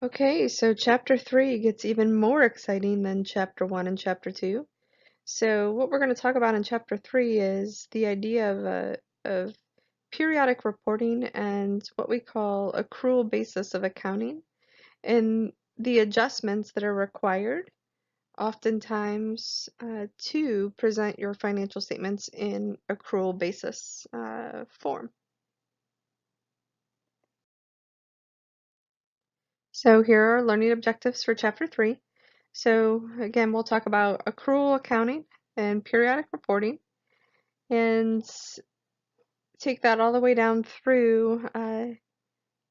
Okay, so chapter 3 gets even more exciting than chapter 1 and chapter 2. So what we're going to talk about in chapter 3 is the idea of periodic reporting and what we call accrual basis of accounting and the adjustments that are required oftentimes to present your financial statements in accrual basis form. So here are learning objectives for chapter 3. So again, we'll talk about accrual accounting and periodic reporting and take that all the way down through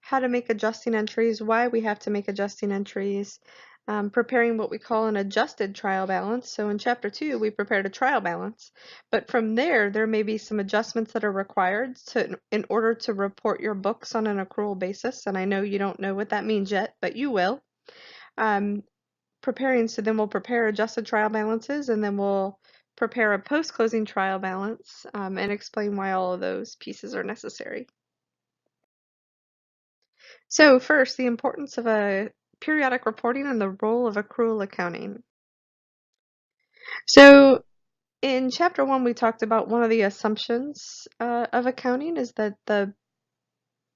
how to make adjusting entries, why we have to make adjusting entries, preparing what we call an adjusted trial balance. So in chapter 2, we prepared a trial balance, but from there may be some adjustments that are required in order to report your books on an accrual basis. And I know you don't know what that means yet, but you will. So then we'll prepare adjusted trial balances, and then we'll prepare a post-closing trial balance and explain why all of those pieces are necessary. So first, the importance of a periodic reporting and the role of accrual accounting. So in chapter 1, we talked about one of the assumptions of accounting is that the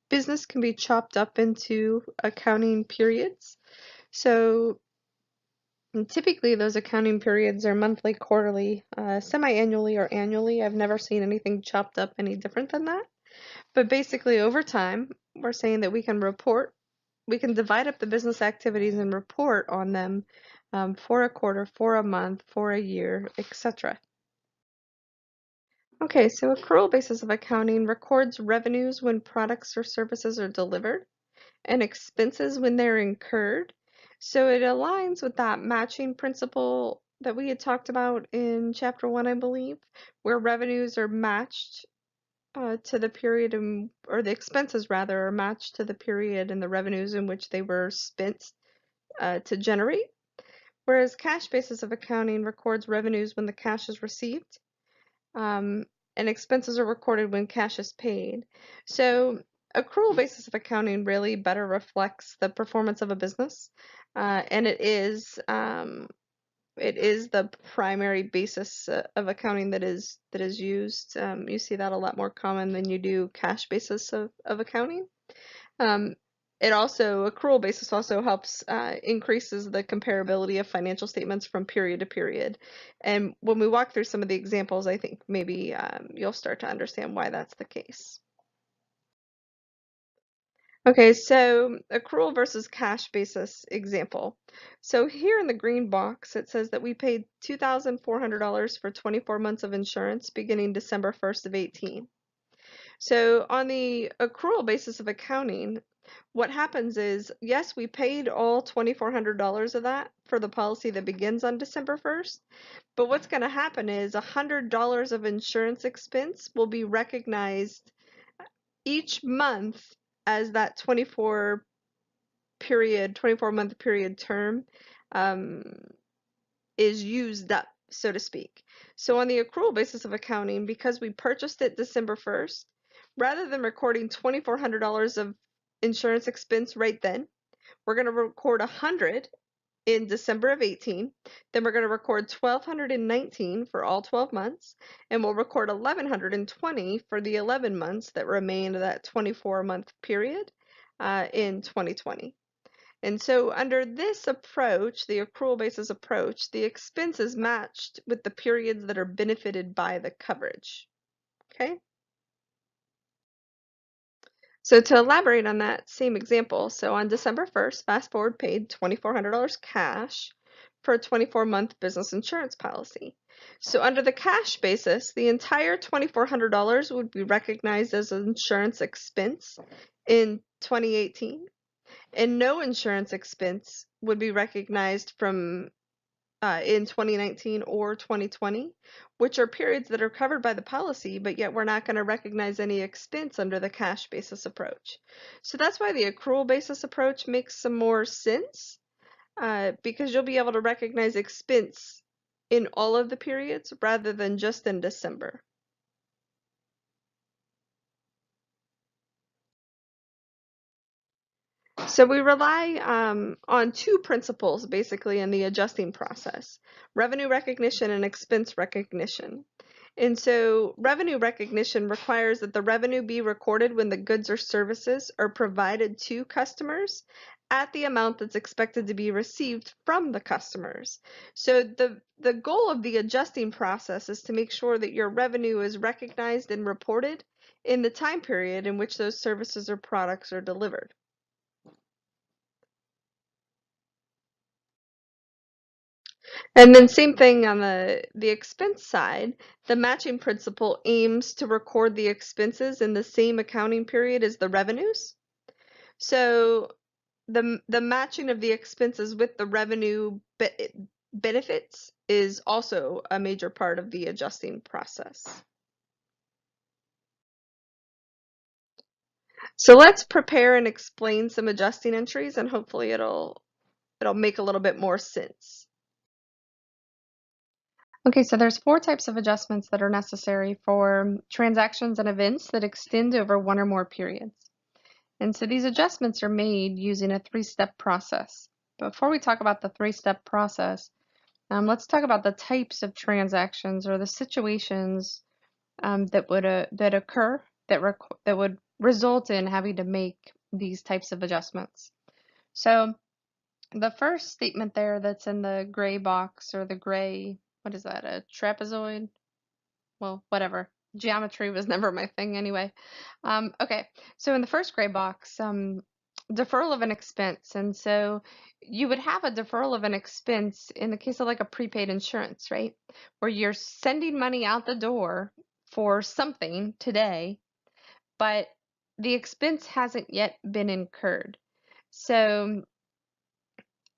business can be chopped up into accounting periods. So typically, those accounting periods are monthly, quarterly, semi-annually, or annually. I've never seen anything chopped up any different than that. But basically, over time, we're saying that we can divide up the business activities and report on them for a quarter, for a month, for a year, etc. Okay, so accrual basis of accounting records revenues when products or services are delivered and expenses when they're incurred. So it aligns with that matching principle that we had talked about in chapter 1, I believe, where revenues are matched to the period, or the expenses rather, are matched to the period and the revenues in which they were spent to generate. Whereas cash basis of accounting records revenues when the cash is received, um, and expenses are recorded when cash is paid. So accrual basis of accounting really better reflects the performance of a business, and it is the primary basis of accounting that is used. You see that a lot more common than you do cash basis of accounting. Um, accrual basis also helps increases the comparability of financial statements from period to period. And when we walk through some of the examples, I think maybe you'll start to understand why that's the case. Okay, so accrual versus cash basis example. So here in the green box, it says that we paid $2,400 for 24 months of insurance beginning December 1st of 18. So on the accrual basis of accounting, what happens is, yes, we paid all $2,400 of that for the policy that begins on December 1st, but what's going to happen is $100 of insurance expense will be recognized each month as that 24-month period term um, is used up, so to speak. So on the accrual basis of accounting, because we purchased it December 1st, rather than recording $2,400 of insurance expense right then, we're going to record 100 in December of 18. Then we're going to record 1,219 for all 12 months, and we'll record 1,120 for the 11 months that remain of that 24-month period in 2020. And so under this approach, the accrual basis approach, the expense is matched with the periods that are benefited by the coverage. Okay? So to elaborate on that same example, so on December 1st, Fast Forward paid $2,400 cash for a 24-month business insurance policy. So under the cash basis, the entire $2,400 would be recognized as an insurance expense in 2018, and no insurance expense would be recognized from in 2019 or 2020, which are periods that are covered by the policy, but yet we're not going to recognize any expense under the cash basis approach. So that's why the accrual basis approach makes some more sense, because you'll be able to recognize expense in all of the periods rather than just in December. So we rely on two principles basically in the adjusting process: revenue recognition and expense recognition. And so revenue recognition requires that the revenue be recorded when the goods or services are provided to customers at the amount that's expected to be received from the customers. So the goal of the adjusting process is to make sure that your revenue is recognized and reported in the time period in which those services or products are delivered. And then same thing on the expense side, the matching principle aims to record the expenses in the same accounting period as the revenues. So the matching of the expenses with the revenue benefits is also a major part of the adjusting process. So let's prepare and explain some adjusting entries, and hopefully it'll make a little bit more sense. Okay, so there's four types of adjustments that are necessary for transactions and events that extend over one or more periods. And so these adjustments are made using a three-step process. Before we talk about the three-step process, let's talk about the types of transactions or the situations that occur that would result in having to make these types of adjustments. So the first statement there that's in the gray box or the gray, what is that, a trapezoid? Well, whatever. Geometry was never my thing anyway. Okay, so in the first gray box, deferral of an expense. And so you would have a deferral of an expense in the case of like a prepaid insurance, right? Where you're sending money out the door for something today, but the expense hasn't yet been incurred. So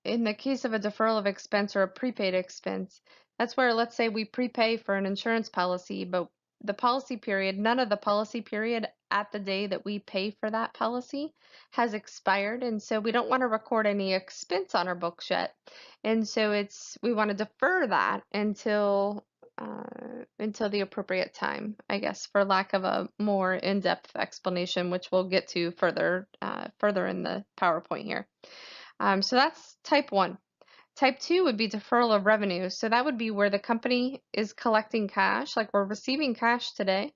in the case of a deferral of expense or a prepaid expense, that's where, let's say we prepay for an insurance policy, but the policy period, none of the policy period at the day that we pay for that policy has expired. And so we don't want to record any expense on our books yet. And so we want to defer that until the appropriate time, I guess, for lack of a more in-depth explanation, which we'll get to further in the PowerPoint here. So that's type 1. Type 2 would be deferral of revenue. So that would be where the company is collecting cash, like we're receiving cash today,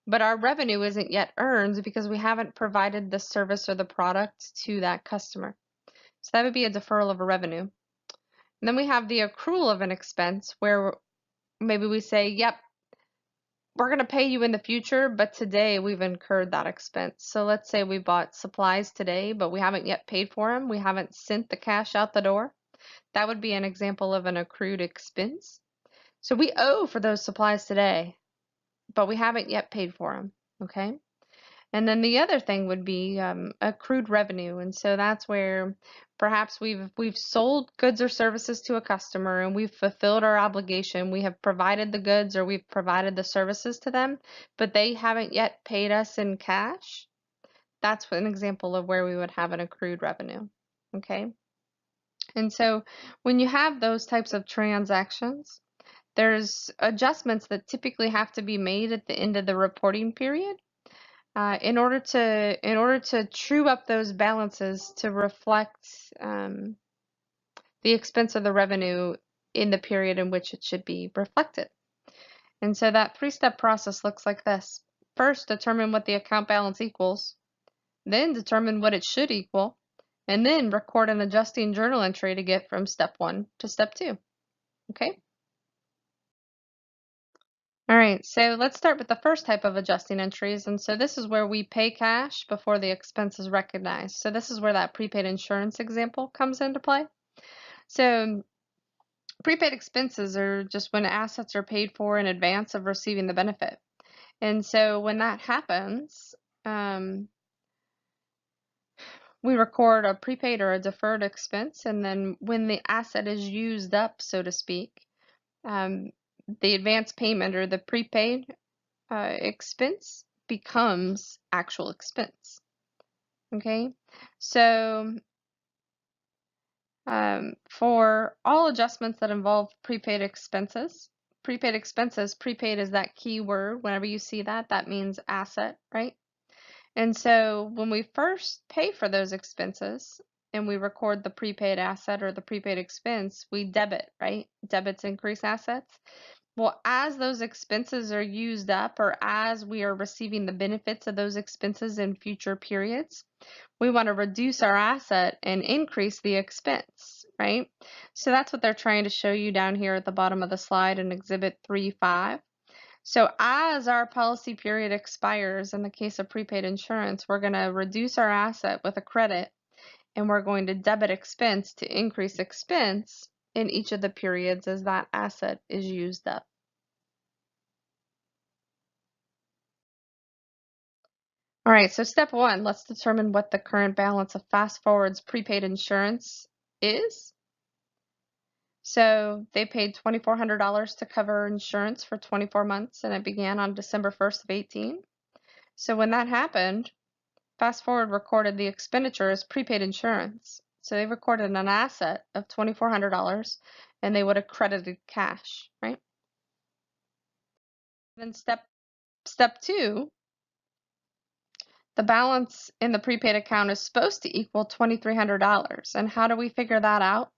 but our revenue isn't yet earned because we haven't provided the service or the product to that customer. So that would be a deferral of a revenue. And then we have the accrual of an expense where maybe we say, yep, we're going to pay you in the future, but today we've incurred that expense. So let's say we bought supplies today, but we haven't yet paid for them. We haven't sent the cash out the door. That would be an example of an accrued expense. So we owe for those supplies today, but we haven't yet paid for them, okay? And then the other thing would be accrued revenue. And so that's where perhaps we've sold goods or services to a customer and we've fulfilled our obligation. We have provided the goods or we've provided the services to them, but they haven't yet paid us in cash. That's an example of where we would have an accrued revenue, okay? And so when you have those types of transactions, there's adjustments that typically have to be made at the end of the reporting period in order to true up those balances to reflect the expense of the revenue in the period in which it should be reflected. And so that three-step process looks like this. First, determine what the account balance equals, then determine what it should equal, and then record an adjusting journal entry to get from step 1 to step 2. Okay? All right, so let's start with the first type of adjusting entries. And so this is where we pay cash before the expense is recognized. So this is where that prepaid insurance example comes into play. So prepaid expenses are just when assets are paid for in advance of receiving the benefit. And so when that happens, we record a prepaid or a deferred expense. And then when the asset is used up, so to speak, the advance payment or the prepaid expense becomes actual expense. Okay, so for all adjustments that involve prepaid expenses, prepaid is that key word. Whenever you see that, that means asset, right? And so when we first pay for those expenses and we record the prepaid asset or the prepaid expense, we debit, right? Debits increase assets. Well, as those expenses are used up or as we are receiving the benefits of those expenses in future periods, we want to reduce our asset and increase the expense, right? So that's what they're trying to show you down here at the bottom of the slide in Exhibit 3.5. So as our policy period expires, in the case of prepaid insurance, we're going to reduce our asset with a credit and we're going to debit expense to increase expense in each of the periods as that asset is used up. All right, so step one, let's determine what the current balance of Fast Forward's prepaid insurance is. So they paid $2,400 to cover insurance for 24 months and it began on December 1st of 18. So when that happened, Fast Forward recorded the expenditure as prepaid insurance. So they recorded an asset of $2,400 and they would have credited cash, right? Then step two, the balance in the prepaid account is supposed to equal $2,300. And how do we figure that out?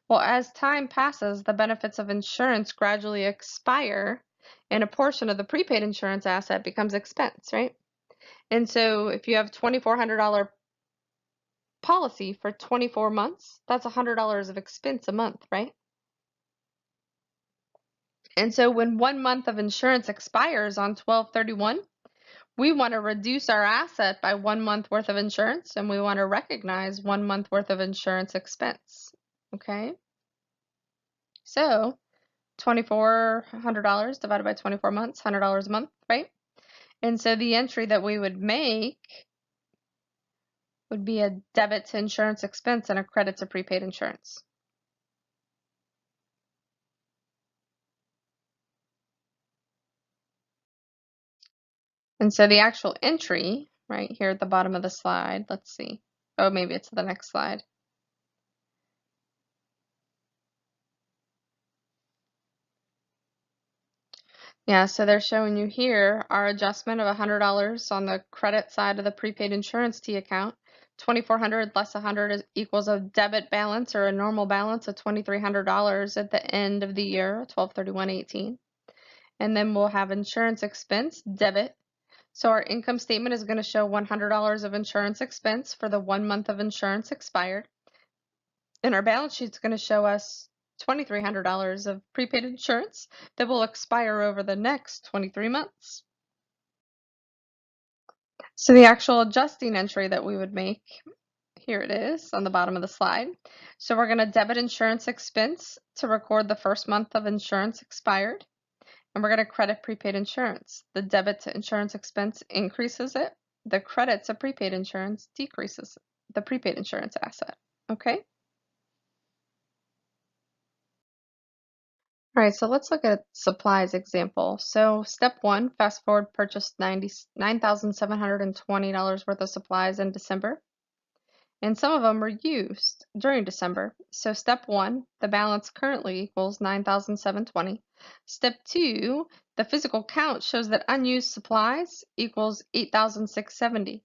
Well, as time passes, the benefits of insurance gradually expire and a portion of the prepaid insurance asset becomes expense, right? And so if you have $2,400 policy for 24 months, that's $100 of expense a month, right? And so when 1 month of insurance expires on 12/31, we want to reduce our asset by 1 month worth of insurance and we want to recognize 1 month worth of insurance expense. Okay? So $2,400 divided by 24 months, $100 a month, right? And so the entry that we would make would be a debit to insurance expense and a credit to prepaid insurance. And so the actual entry right here at the bottom of the slide, let's see. Oh, maybe it's the next slide. Yeah, so they're showing you here our adjustment of $100 on the credit side of the prepaid insurance T account. 2,400 less 100 equals a debit balance or a normal balance of $2,300 at the end of the year, 12/31/18. And then we'll have insurance expense, debit. So our income statement is going to show $100 of insurance expense for the 1 month of insurance expired. And our balance sheet's going to show us $2,300 of prepaid insurance that will expire over the next 23 months. So the actual adjusting entry that we would make, here it is on the bottom of the slide. So we're going to debit insurance expense to record the first month of insurance expired. And we're going to credit prepaid insurance. The debit to insurance expense increases it. The credit to prepaid insurance decreases the prepaid insurance asset. Okay? All right, so let's look at supplies example. So step one, Fast Forward purchased $9,720 worth of supplies in December. And some of them were used during December. So step one, the balance currently equals $9,720. Step two, the physical count shows that unused supplies equals $8,670.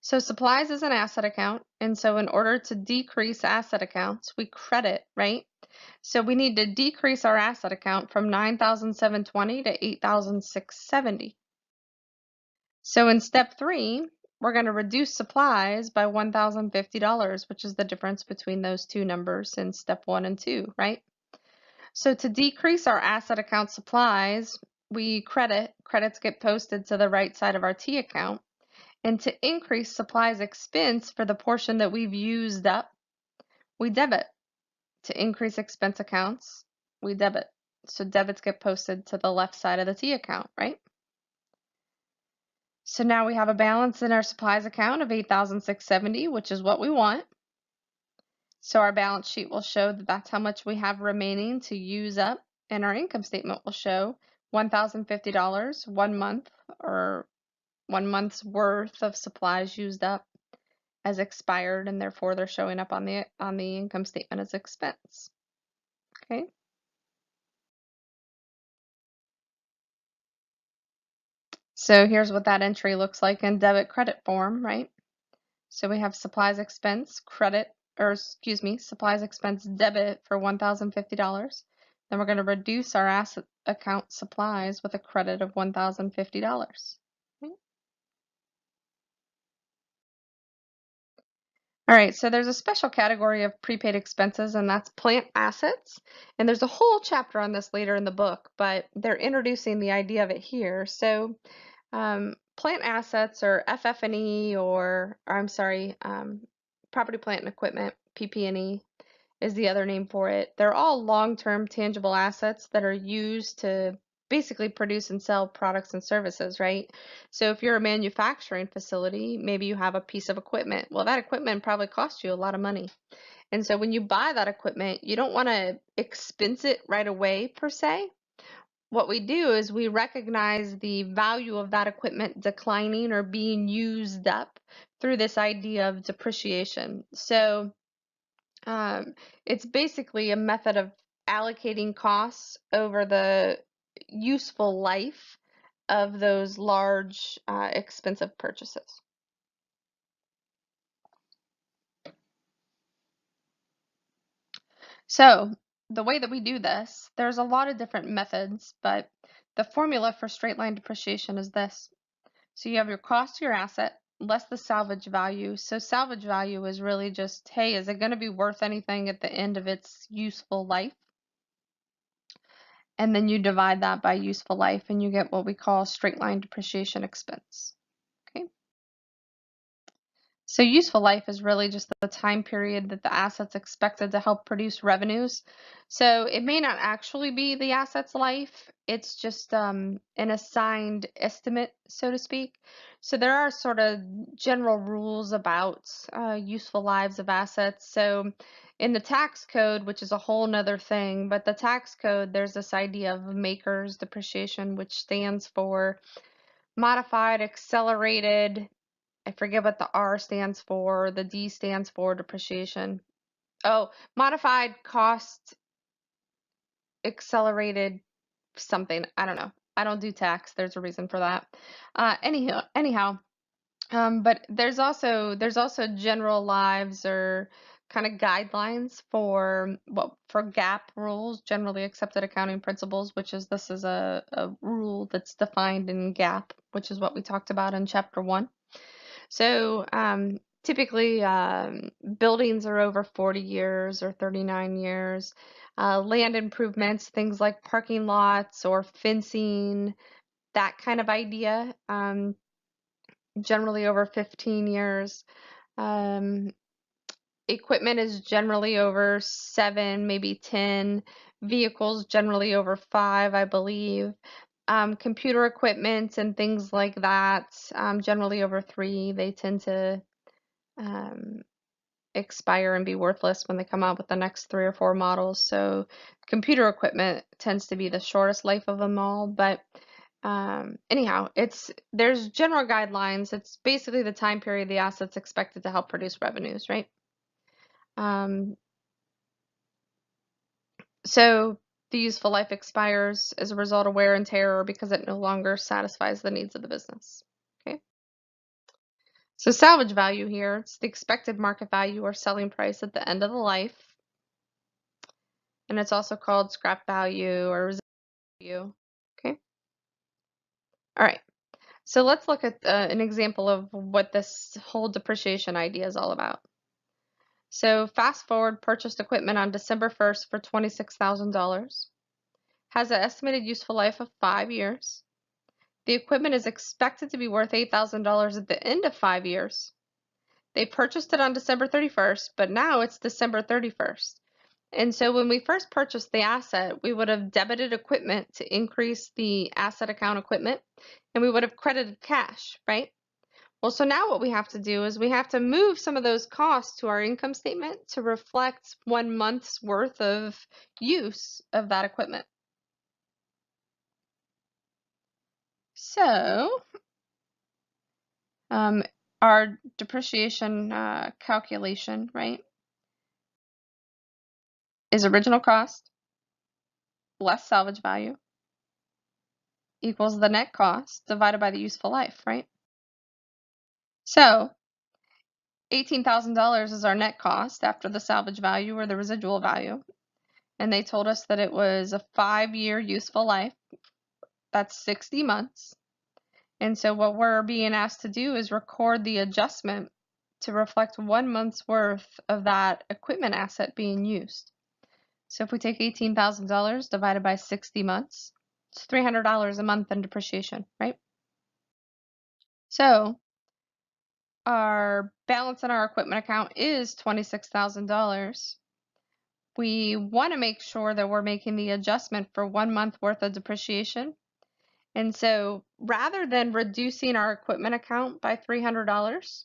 So supplies is an asset account, and so in order to decrease asset accounts, we credit, right? So we need to decrease our asset account from $9,720 to $8,670. So in step three, we're going to reduce supplies by $1,050, which is the difference between those two numbers in step 1 and 2, right? So to decrease our asset account supplies, we credits get posted to the right side of our T account. And to increase supplies expense for the portion that we've used up, we debit. To increase expense accounts, we debit. So debits get posted to the left side of the T account, right? So now we have a balance in our supplies account of $8,670, which is what we want. So our balance sheet will show that that's how much we have remaining to use up, and our income statement will show $1,050, 1 month or 1 month's worth of supplies used up as expired, and therefore they're showing up on the income statement as expense. Okay. So here's what that entry looks like in debit credit form, right? So we have supplies expense credit, or excuse me, supplies expense debit for $1,050. Then we're going to reduce our asset account supplies with a credit of $1,050. Okay. All right, so there's a special category of prepaid expenses, and that's plant assets. And there's a whole chapter on this later in the book, but they're introducing the idea of it here. So plant assets, or FF&E, or I'm sorry, property, plant, and equipment, PP&E is the other name for it. They're all long-term tangible assets that are used to basically produce and sell products and services, right? So if you're a manufacturing facility, maybe you have a piece of equipment. Well, that equipment probably cost you a lot of money. And so when you buy that equipment, you don't want to expense it right away per se. What we do is we recognize the value of that equipment declining or being used up through this idea of depreciation. So it's basically a method of allocating costs over the useful life of those large, expensive purchases. So the way that we do this, there's a lot of different methods, but the formula for straight line depreciation is this. So you have your cost to your asset less the salvage value. So salvage value is really just, hey, is it going to be worth anything at the end of its useful life? And then you divide that by useful life and you get what we call straight line depreciation expense. Okay. So useful life is really just the time period that the asset's expected to help produce revenues. So it may not actually be the asset's life, it's just an assigned estimate, so to speak. So there are sort of general rules about useful lives of assets. So in the tax code, which is a whole nother thing, but the tax code, there's this idea of MACRS depreciation, which stands for modified accelerated, I forget what the R stands for, the D stands for depreciation. Oh, modified cost accelerated something. I don't know. I don't do tax. There's a reason for that. Anyhow, but there's also general lives or kind of guidelines for for GAAP rules, generally accepted accounting principles, which is this is a rule that's defined in GAAP, which is what we talked about in chapter 1. So typically, buildings are over 40 years or 39 years. Land improvements, things like parking lots or fencing, that kind of idea, generally over 15 years. Um, Equipment is generally over 7, maybe 10. Vehicles generally over 5, I believe. Computer equipment and things like that, generally over 3. They tend to um, expire and be worthless when they come out with the next 3 or 4 models. So computer equipment tends to be the shortest life of them all. But anyhow, there's general guidelines. It's basically the time period the asset's expected to help produce revenues, right? So the useful life expires as a result of wear and tear or because it no longer satisfies the needs of the business. Okay. So salvage value here, it's the expected market value or selling price at the end of the life. And it's also called scrap value or residual value. Okay. All right. So let's look at an example of what this whole depreciation idea is all about. So fast forward, purchased equipment on December 1st for $26,000. Has an estimated useful life of 5 years. The equipment is expected to be worth $8,000 at the end of 5 years. They purchased it on December 31st, but now it's December 31st. And so when we first purchased the asset, we would have debited equipment to increase the asset account equipment, and we would have credited cash, right? Well, so now what we have to do is we have to move some of those costs to our income statement to reflect 1 month's worth of use of that equipment. So our depreciation calculation, right, is original cost less salvage value equals the net cost divided by the useful life, right? So $18,000 is our net cost after the salvage value or the residual value. And they told us that it was a 5-year useful life. That's 60 months. And so what we're being asked to do is record the adjustment to reflect 1 month's worth of that equipment asset being used. So if we take $18,000 divided by 60 months, it's $300 a month in depreciation, right? So our balance in our equipment account is $26,000. We want to make sure that we're making the adjustment for 1 month worth of depreciation. And so rather than reducing our equipment account by $300,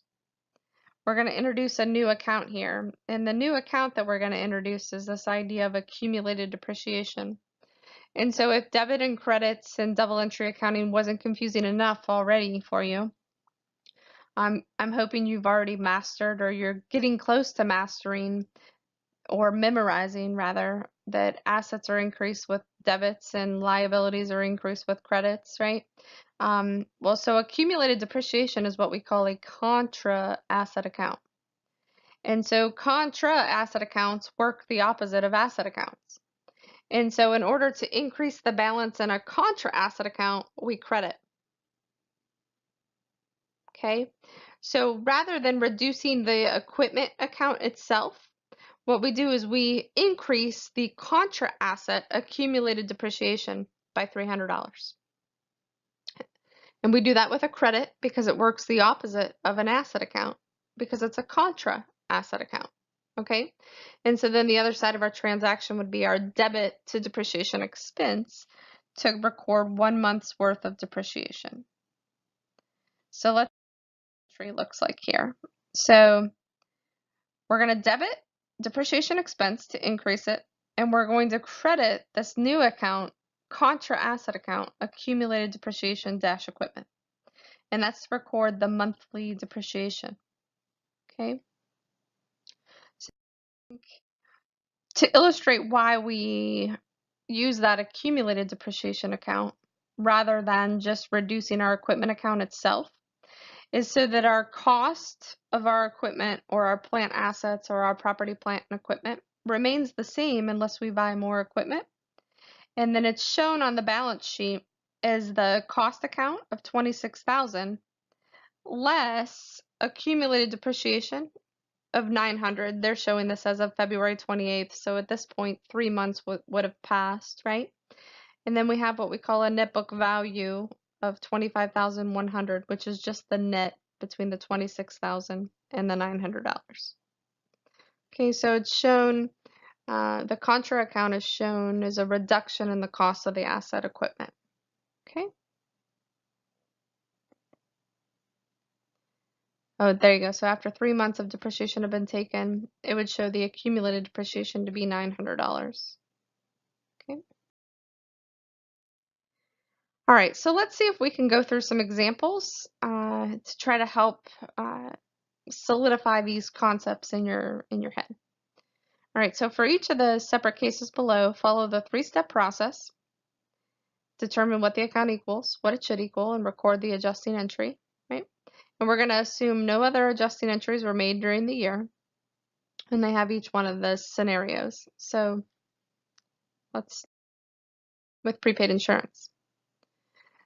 we're going to introduce a new account here. And the new account that we're going to introduce is this idea of accumulated depreciation. And so if debit and credits and double entry accounting wasn't confusing enough already for you, I'm hoping you've already mastered, or you're getting close to mastering, or memorizing rather, that assets are increased with debits and liabilities are increased with credits, right? Well, so accumulated depreciation is what we call a contra asset account. And so contra asset accounts work the opposite of asset accounts. And so in order to increase the balance in a contra asset account, we credit. Okay, so rather than reducing the equipment account itself, what we do is we increase the contra asset accumulated depreciation by $300. And we do that with a credit because it works the opposite of an asset account, because it's a contra asset account. Okay, and so then the other side of our transaction would be our debit to depreciation expense to record 1 month's worth of depreciation. So let's see what the entry looks like here. So we're going to debit depreciation expense to increase it, and we're going to credit this new account, contra asset account, accumulated depreciation dash equipment. And that's to record the monthly depreciation. Okay. So to illustrate why we use that accumulated depreciation account rather than just reducing our equipment account itself, is so that our cost of our equipment or our plant assets or our property, plant, and equipment remains the same unless we buy more equipment. And then it's shown on the balance sheet as the cost account of $26,000 less accumulated depreciation of $900. They're showing this as of February 28th. So at this point, 3 months would have passed, right? And then we have what we call a net book value of $25,100, which is just the net between the $26,000 and the $900. Okay, so it's shown, the contra account is shown as a reduction in the cost of the asset equipment. Okay. Oh, there you go. So after 3 months of depreciation have been taken, it would show the accumulated depreciation to be $900. Okay. All right, so let's see if we can go through some examples to try to help solidify these concepts in your head. All right, so for each of the separate cases below, follow the 3-step process. Determine what the account equals, what it should equal, and record the adjusting entry, right? And we're going to assume no other adjusting entries were made during the year, and they have each one of the scenarios. So let's, with prepaid insurance.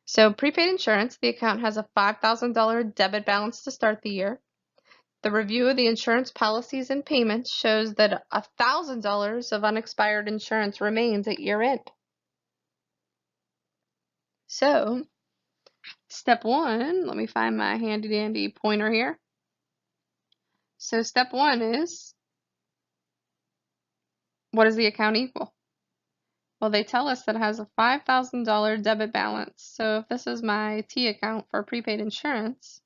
So prepaid insurance, the account has a $5,000 debit balance to start the year. The review of the insurance policies and payments shows that $1,000 of unexpired insurance remains at year end. So step 1, let me find my handy dandy pointer here. So step 1 is, what does the account equal? Well, they tell us that it has a $5,000 debit balance. So if this is my T account for prepaid insurance,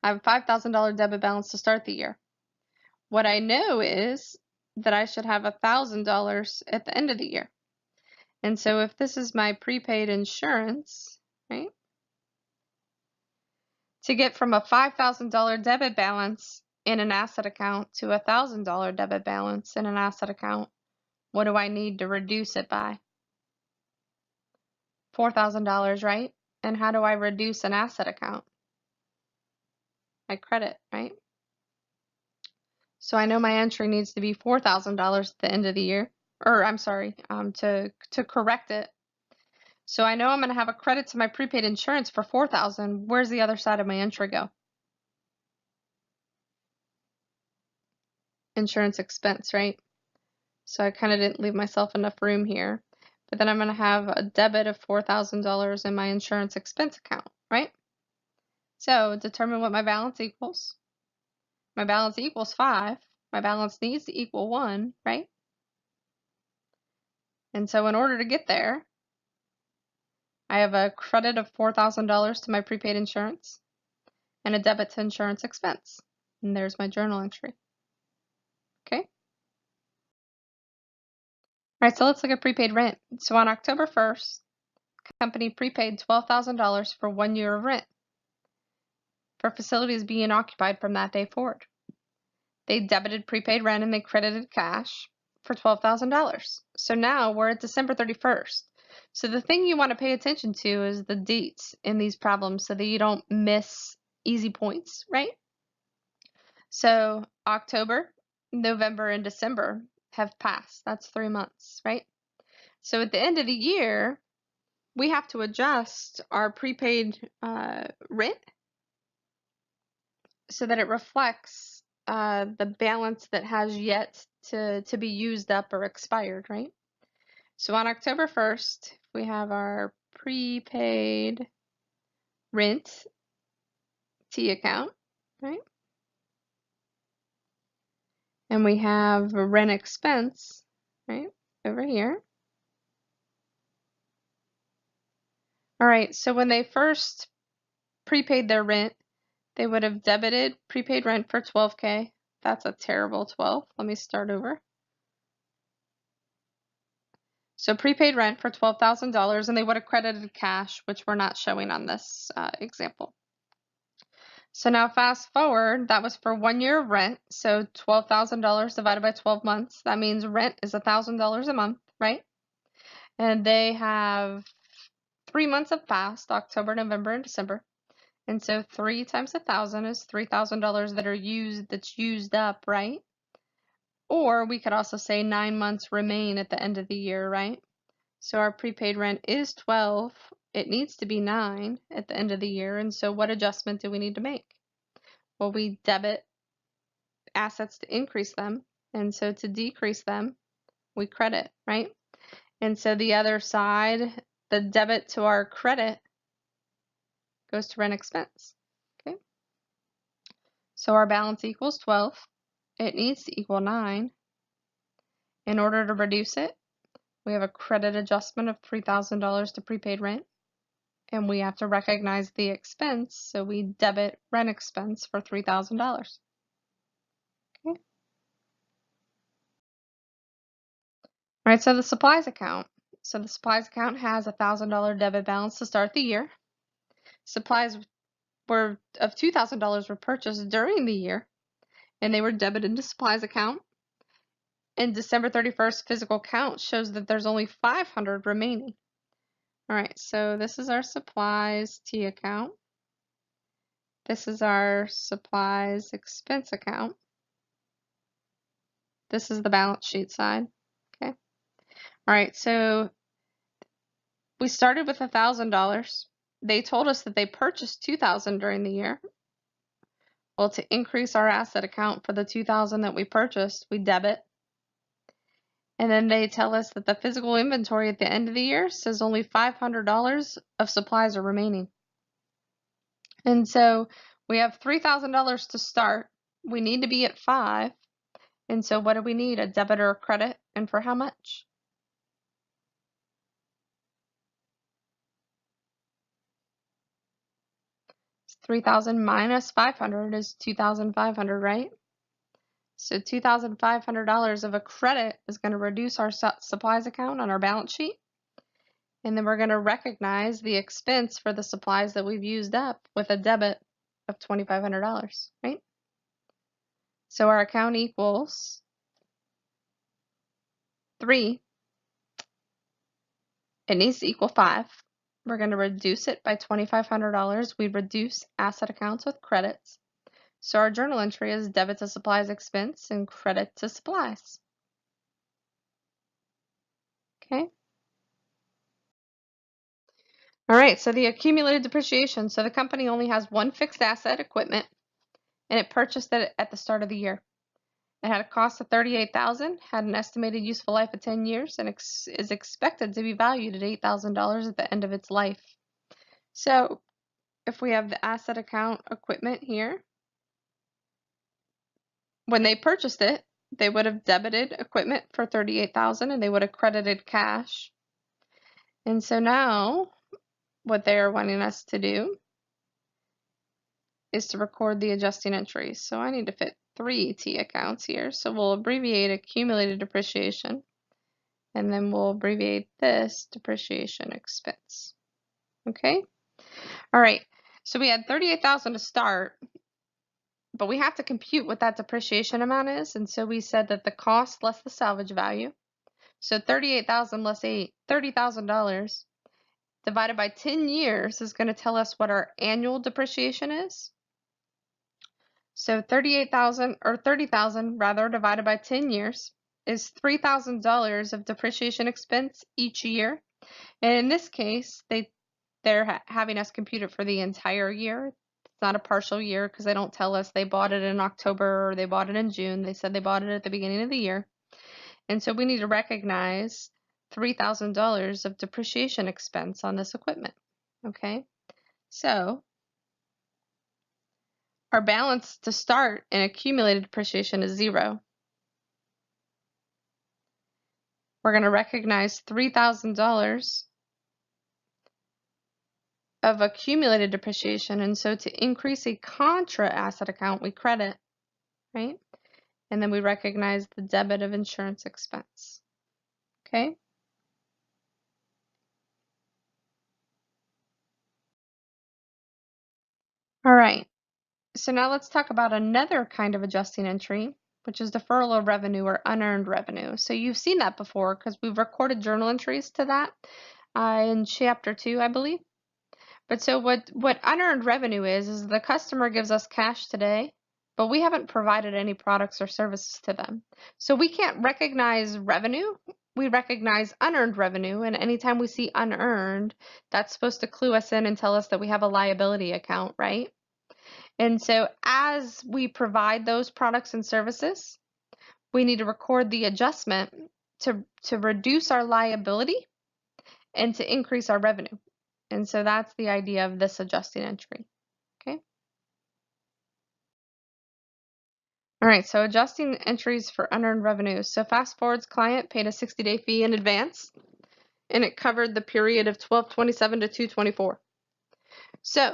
I have a $5,000 debit balance to start the year. What I know is that I should have $1,000 at the end of the year. And so if this is my prepaid insurance, right, to get from a $5,000 debit balance in an asset account to a $1,000 debit balance in an asset account, what do I need to reduce it by? $4,000, right? And how do I reduce an asset account? I credit, right? So I know my entry needs to be $4,000 at the end of the year, or I'm sorry, to correct it. So I know I'm going to have a credit to my prepaid insurance for $4,000. Where's the other side of my entry go? Insurance expense, right? So I kind of didn't leave myself enough room here. But then I'm going to have a debit of $4,000 in my insurance expense account, right? So determine what my balance equals. My balance equals 5. My balance needs to equal 1, right? And so in order to get there, I have a credit of $4,000 to my prepaid insurance and a debit to insurance expense. And there's my journal entry. Okay? All right, so let's look at prepaid rent. So on October 1st, company prepaid $12,000 for 1 year of rent for facilities being occupied from that day forward. They debited prepaid rent and they credited cash for $12,000. So now we're at December 31st. So the thing you want to pay attention to is the dates in these problems so that you don't miss easy points, right? So October, November, and December have passed. That's 3 months, right? So at the end of the year, we have to adjust our prepaid rent so that it reflects the balance that has yet to be used up or expired, right? So on October 1st, we have our prepaid rent T account, right? And we have a rent expense, right, over here. All right, so when they first prepaid their rent, they would have debited prepaid rent for $12K. That's a terrible 12. Let me start over. So prepaid rent for $12,000, and they would have credited cash, which we're not showing on this example. So now fast forward, that was for 1 year of rent. So $12,000 divided by 12 months. That means rent is $1,000 a month, right? And they have 3 months have passed, October, November, and December. And so 3 times 1,000 is $3,000 that's used up, right? Or we could also say 9 months remain at the end of the year, right? So our prepaid rent is 12. It needs to be 9 at the end of the year. And so what adjustment do we need to make? Well, we debit assets to increase them. And so to decrease them, we credit, right? And so the other side, the debit to our credit goes to rent expense. Okay. So our balance equals 12. It needs to equal 9. In order to reduce it, we have a credit adjustment of $3,000 to prepaid rent, and we have to recognize the expense, so we debit rent expense for $3,000. Okay. All right, so the supplies account. So the supplies account has a $1,000 debit balance to start the year. Supplies were of $2,000 were purchased during the year, and they were debited into supplies account. And December 31st physical count shows that there's only 500 remaining. All right, so this is our supplies T account. This is our supplies expense account. This is the balance sheet side. Okay. All right, so we started with $1,000. They told us that they purchased $2,000 during the year. Well, to increase our asset account for the $2,000 that we purchased, we debit. And then they tell us that the physical inventory at the end of the year says only $500 of supplies are remaining. And so we have $3,000 to start. We need to be at 5. And so what do we need? A debit or a credit? And for how much? It's 3,000 minus 500 is 2,500, right? So $2,500 of a credit is going to reduce our supplies account on our balance sheet. And then we're going to recognize the expense for the supplies that we've used up with a debit of $2,500, right? So our account equals 3. It needs to equal 5. We're going to reduce it by $2,500. We reduce asset accounts with credits. So our journal entry is debit to supplies expense and credit to supplies. Okay. All right, so the accumulated depreciation. So the company only has one fixed asset, equipment, and it purchased it at the start of the year. It had a cost of $38,000, had an estimated useful life of 10 years, and is expected to be valued at $8,000 at the end of its life. So if we have the asset account equipment here, when they purchased it, they would have debited equipment for $38,000 and they would have credited cash. And so now what they are wanting us to do is to record the adjusting entries. So I need to fit 3 T accounts here. So we'll abbreviate accumulated depreciation, and then we'll abbreviate this depreciation expense. Okay? All right. So we had $38,000 to start, but we have to compute what that depreciation amount is. And so we said that the cost less the salvage value. So $38,000 less $30,000 divided by 10 years is going to tell us what our annual depreciation is. So 38,000 or 30,000 rather divided by 10 years is $3,000 of depreciation expense each year. And in this case, they're having us compute it for the entire year. It's not a partial year because they don't tell us they bought it in October or they bought it in June. They said they bought it at the beginning of the year. And so we need to recognize $3,000 of depreciation expense on this equipment. Okay, so our balance to start in accumulated depreciation is 0. We're going to recognize $3,000 of accumulated depreciation, and so to increase a contra asset account, we credit, right? And then we recognize the debit of insurance expense. Okay? All right. So now let's talk about another kind of adjusting entry, which is deferral of revenue or unearned revenue. So you've seen that before because we've recorded journal entries to that in chapter 2, I believe. But so what unearned revenue is the customer gives us cash today, but we haven't provided any products or services to them. So we can't recognize revenue. We recognize unearned revenue, and anytime we see unearned, that's supposed to clue us in and tell us that we have a liability account, right? And so as we provide those products and services, we need to record the adjustment to reduce our liability and to increase our revenue. And so that's the idea of this adjusting entry. Okay. All right, so adjusting entries for unearned revenue. So Fast Forward's client paid a 60-day fee in advance, and it covered the period of 12/27 to 2/24. So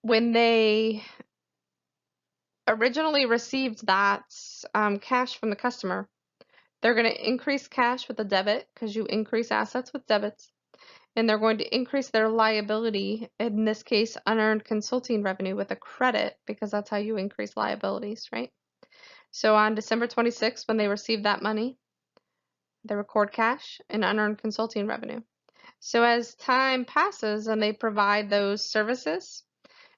when they originally received that cash from the customer, they're going to increase cash with a debit because you increase assets with debits, and they're going to increase their liability, in this case, unearned consulting revenue, with a credit because that's how you increase liabilities, right? So on December 26th, when they receive that money, they record cash and unearned consulting revenue. So as time passes and they provide those services,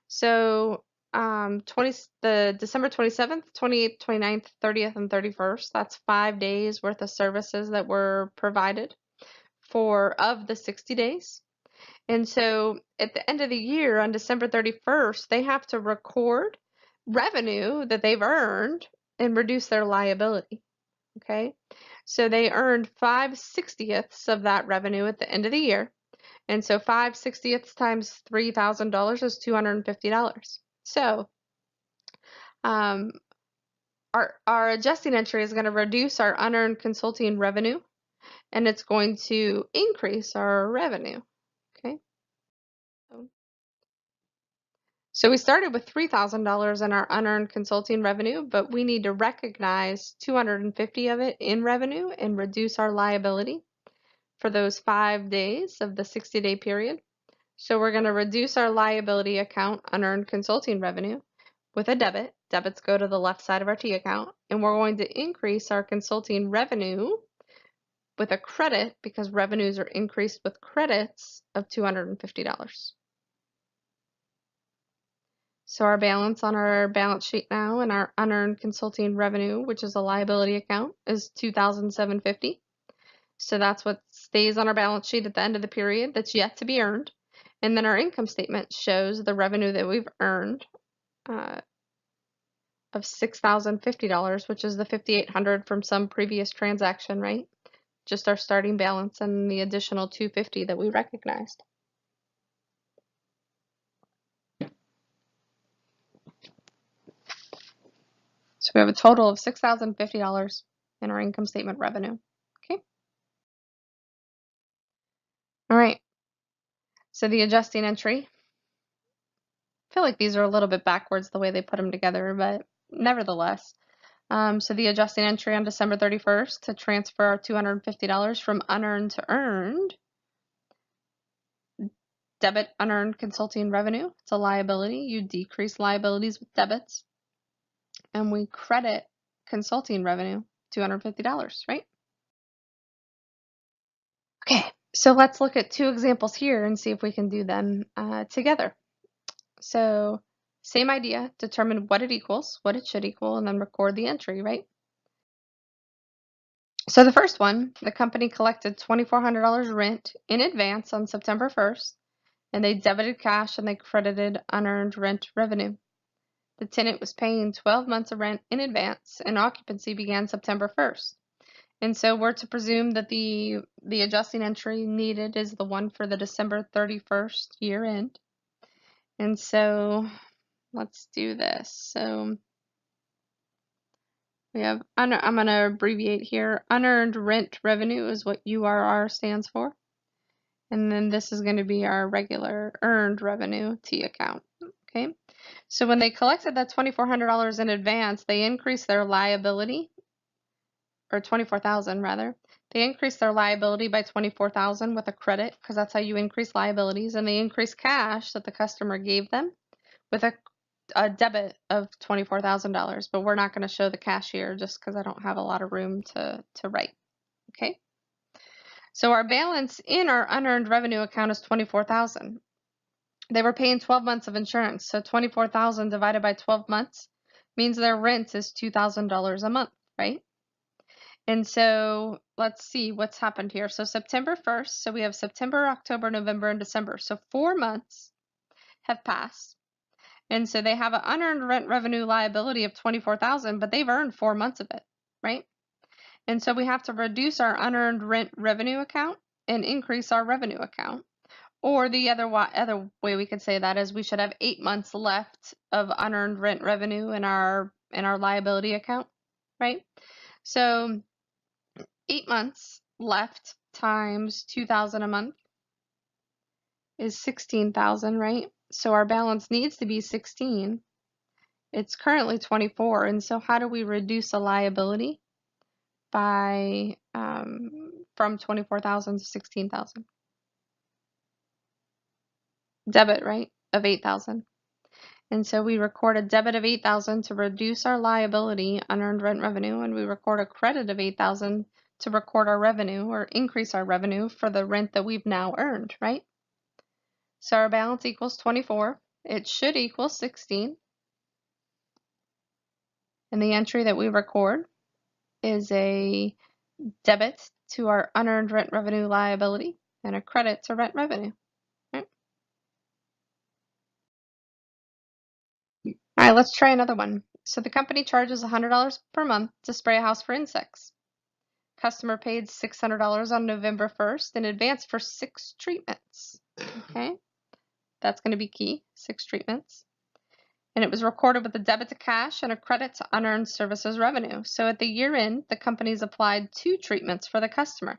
so the December 27th, 28th, 29th, 30th, and 31st, that's 5 days worth of services that were provided of the 60 days. And so at the end of the year, on December 31st, they have to record revenue that they've earned and reduce their liability. Okay, so they earned 5/60ths of that revenue at the end of the year. And so 5/60ths times $3,000 is $250. So our adjusting entry is going to reduce our unearned consulting revenue, and it's going to increase our revenue. Okay. So we started with $3,000 in our unearned consulting revenue, but we need to recognize 250 of it in revenue and reduce our liability for those 5 days of the 60-day period. So we're going to reduce our liability account, unearned consulting revenue, with a debit. Debits go to the left side of our T account, and we're going to increase our consulting revenue with a credit because revenues are increased with credits of $250. So our balance on our balance sheet now and our unearned consulting revenue, which is a liability account, is $2,750. So that's what stays on our balance sheet at the end of the period that's yet to be earned. And then our income statement shows the revenue that we've earned of $6,050, which is the $5,800 from some previous transaction, right? Just our starting balance and the additional $250 that we recognized. So we have a total of $6,050 in our income statement revenue. Okay. All right. So the adjusting entry. I feel like these are a little bit backwards the way they put them together, but nevertheless. So the adjusting entry on December 31st to transfer our $250 from unearned to earned. Debit unearned consulting revenue. It's a liability. You decrease liabilities with debits. And we credit consulting revenue, $250, right? Okay, so let's look at two examples here and see if we can do them together. So same idea, determine what it equals, what it should equal, and then record the entry, right? So the first one, the company collected $2,400 rent in advance on September 1st, and they debited cash and they credited unearned rent revenue. The tenant was paying 12 months of rent in advance, and occupancy began September 1st. And so we're to presume that the adjusting entry needed is the one for the December 31st year end. And so let's do this. So we have, I'm going to abbreviate here. Unearned rent revenue is what URR stands for. And then this is going to be our regular earned revenue T account. Okay. So when they collected that $2,400 in advance, they increased their liability, or $24,000 rather. They increased their liability by $24,000 with a credit, because that's how you increase liabilities, and they increased cash that the customer gave them with a debit of $24,000. But we're not going to show the cash here just because I don't have a lot of room to write. Okay. So our balance in our unearned revenue account is $24,000. They were paying 12 months of insurance, so $24,000 divided by 12 months means their rent is $2,000 a month, right? And so let's see what's happened here. So September 1st, so we have September, October, November, and December. So 4 months have passed. And so they have an unearned rent revenue liability of $24,000, but they've earned 4 months of it, right? And so we have to reduce our unearned rent revenue account and increase our revenue account. Or the other way we could say that is we should have 8 months left of unearned rent revenue in our liability account, right? So 8 months left times 2,000 a month is 16,000, right? So our balance needs to be 16. It's currently 24, and so how do we reduce a liability by from 24,000 to 16,000? Debit, right, of 8,000. And so we record a debit of 8,000 to reduce our liability, unearned rent revenue, and we record a credit of 8,000 to record our revenue or increase our revenue for the rent that we've now earned, right? So our balance equals 24. It should equal 16. And the entry that we record is a debit to our unearned rent revenue liability and a credit to rent revenue. Right? All right, let's try another one. So the company charges $100 per month to spray a house for insects. Customer paid $600 on November 1st in advance for 6 treatments. Okay, that's going to be key, 6 treatments. And it was recorded with a debit to cash and a credit to unearned services revenue. So at the year end, the company's applied 2 treatments for the customer.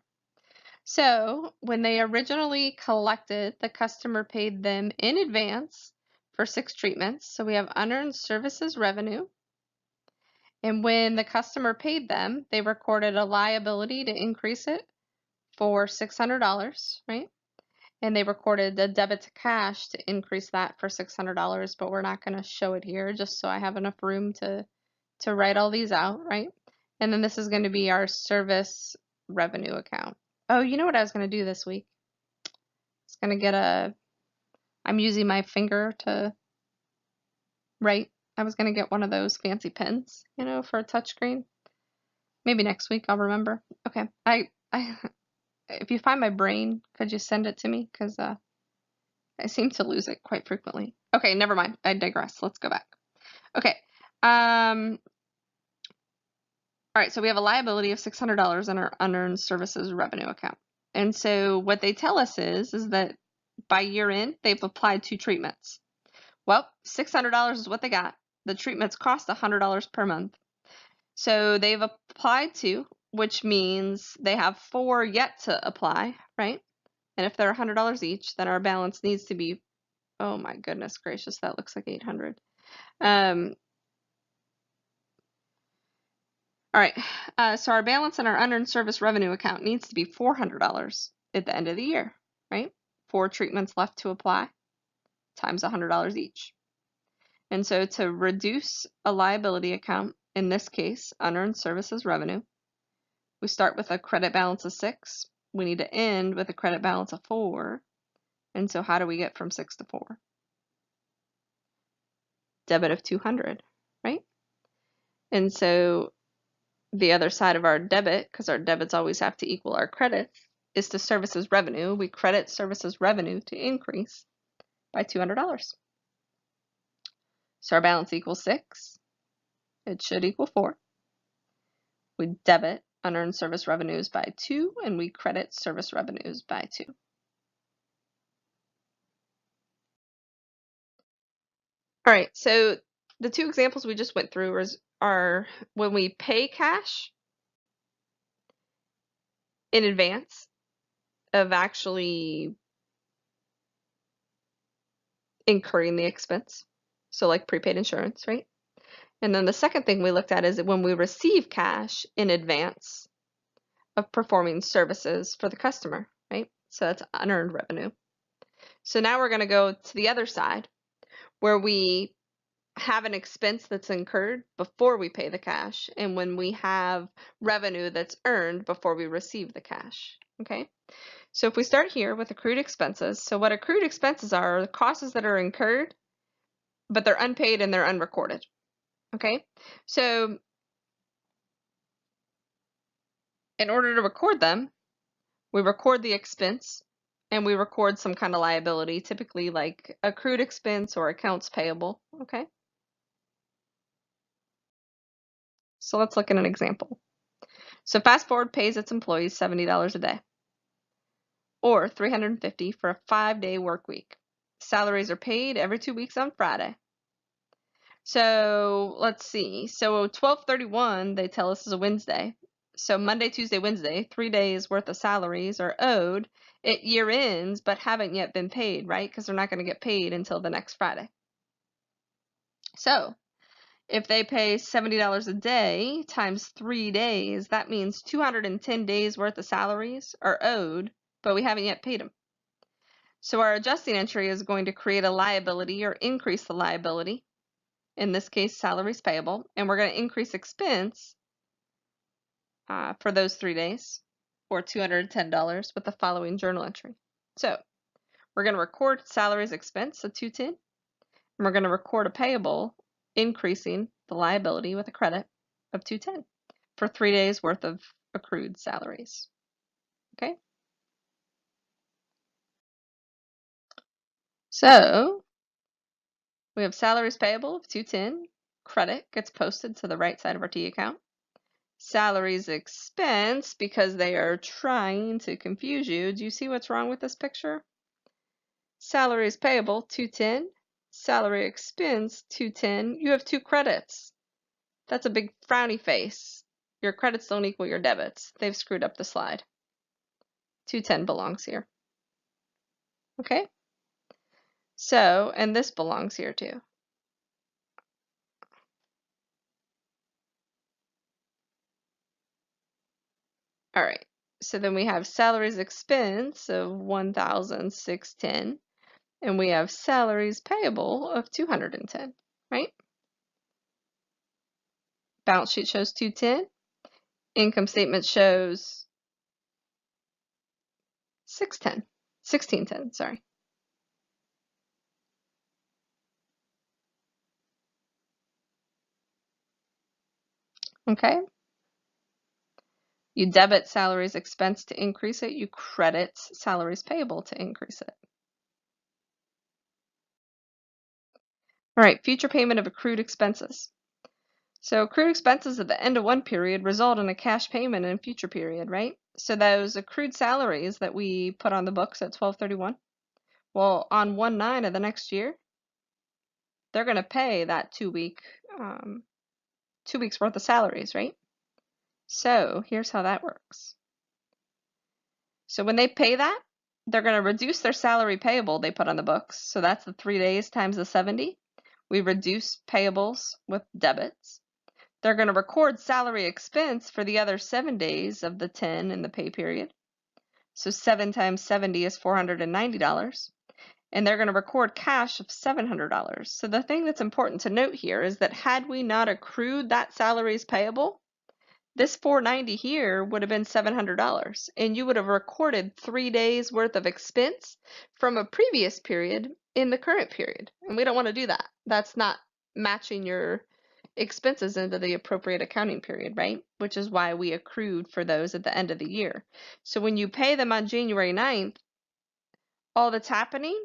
So when they originally collected, the customer paid them in advance for 6 treatments. So we have unearned services revenue. And when the customer paid them, they recorded a liability to increase it for $600, right? And they recorded a debit to cash to increase that for $600, but we're not going to show it here just so I have enough room to write all these out, right? And then this is going to be our service revenue account. Oh, you know what I was going to do this week? I was going to get I'm using my finger to write. I was going to get one of those fancy pens, for a touchscreen. Maybe next week I'll remember. Okay. If you find my brain, could you send it to me? Because I seem to lose it quite frequently. Okay, never mind. I digress. Let's go back. Okay. All right, so we have a liability of $600 in our unearned services revenue account. And so what they tell us is that by year end, they've applied 2 treatments. Well, $600 is what they got. The treatments cost $100 per month. So they've applied 2, which means they have 4 yet to apply, right? And if they're $100 each, then our balance needs to be, oh my goodness gracious, that looks like 800. All right, so our balance in our unearned service revenue account needs to be $400 at the end of the year, right? 4 treatments left to apply times $100 each. And so to reduce a liability account, in this case, unearned services revenue, we start with a credit balance of 6. We need to end with a credit balance of 4. And so how do we get from 6 to 4? Debit of 200, right? And so the other side of our debit, because our debits always have to equal our credits, is to services revenue. We credit services revenue to increase by $200. So our balance equals 6. It should equal 4. We debit unearned service revenues by 2, and we credit service revenues by 2. All right, so the 2 examples we just went through are when we pay cash in advance of actually incurring the expense. So like prepaid insurance, right? And then the second thing we looked at is when we receive cash in advance of performing services for the customer, right? So that's unearned revenue. So now we're going to go to the other side where we have an expense that's incurred before we pay the cash, and when we have revenue that's earned before we receive the cash, okay? So if we start here with accrued expenses, so what accrued expenses are the costs that are incurred, but they're unpaid and they're unrecorded, okay? So in order to record them, we record the expense and we record some kind of liability, typically like accrued expense or accounts payable, okay? So let's look at an example. So Fast Forward pays its employees $70 a day, or $350 for a 5-day work week. Salaries are paid every 2 weeks on Friday. So let's see. So 12/31 they tell us is a Wednesday. So Monday, Tuesday, Wednesday, 3 days worth of salaries are owed at year ends, but haven't yet been paid, right? Because they're not going to get paid until the next Friday. So if they pay $70 a day times 3 days, that means 210 days worth of salaries are owed, but we haven't yet paid them. So our adjusting entry is going to create a liability or increase the liability. In this case, salaries payable, and we're going to increase expense for those 3 days, or $210 with the following journal entry. So we're going to record salaries expense of 210, and we're going to record a payable increasing the liability with a credit of 210 for 3 days worth of accrued salaries. Okay? So we have salaries payable of 210, credit gets posted to the right side of our T account. Salaries expense, because they are trying to confuse you. Do you see what's wrong with this picture? Salaries payable, 210. Salary expense, 210. You have 2 credits. That's a big frowny face. Your credits don't equal your debits. They've screwed up the slide. 210 belongs here. Okay? So, and this belongs here too. All right. So then we have salaries expense of 1,610. And we have salaries payable of 210, right? Balance sheet shows 210. Income statement shows 1610, sorry. Okay. You debit salaries expense to increase it. You credit salaries payable to increase it. All right, future payment of accrued expenses. So accrued expenses at the end of one period result in a cash payment in a future period, right? So those accrued salaries that we put on the books at 12/31, well, on 1/9 of the next year, they're going to pay that 2 weeks worth of salaries, right? So here's how that works. So when they pay that, they're going to reduce their salary payable they put on the books. So that's the 3 days times the 70. We reduce payables with debits. They're going to record salary expense for the other 7 days of the 10 in the pay period. So 7 times 70 is $490. And they're going to record cash of $700. So the thing that's important to note here is that had we not accrued that salaries payable, this $490 here would have been $700, and you would have recorded 3 days worth of expense from a previous period in the current period. And we don't want to do that. That's not matching your expenses into the appropriate accounting period, right? Which is why we accrued for those at the end of the year. So when you pay them on January 9th, all that's happening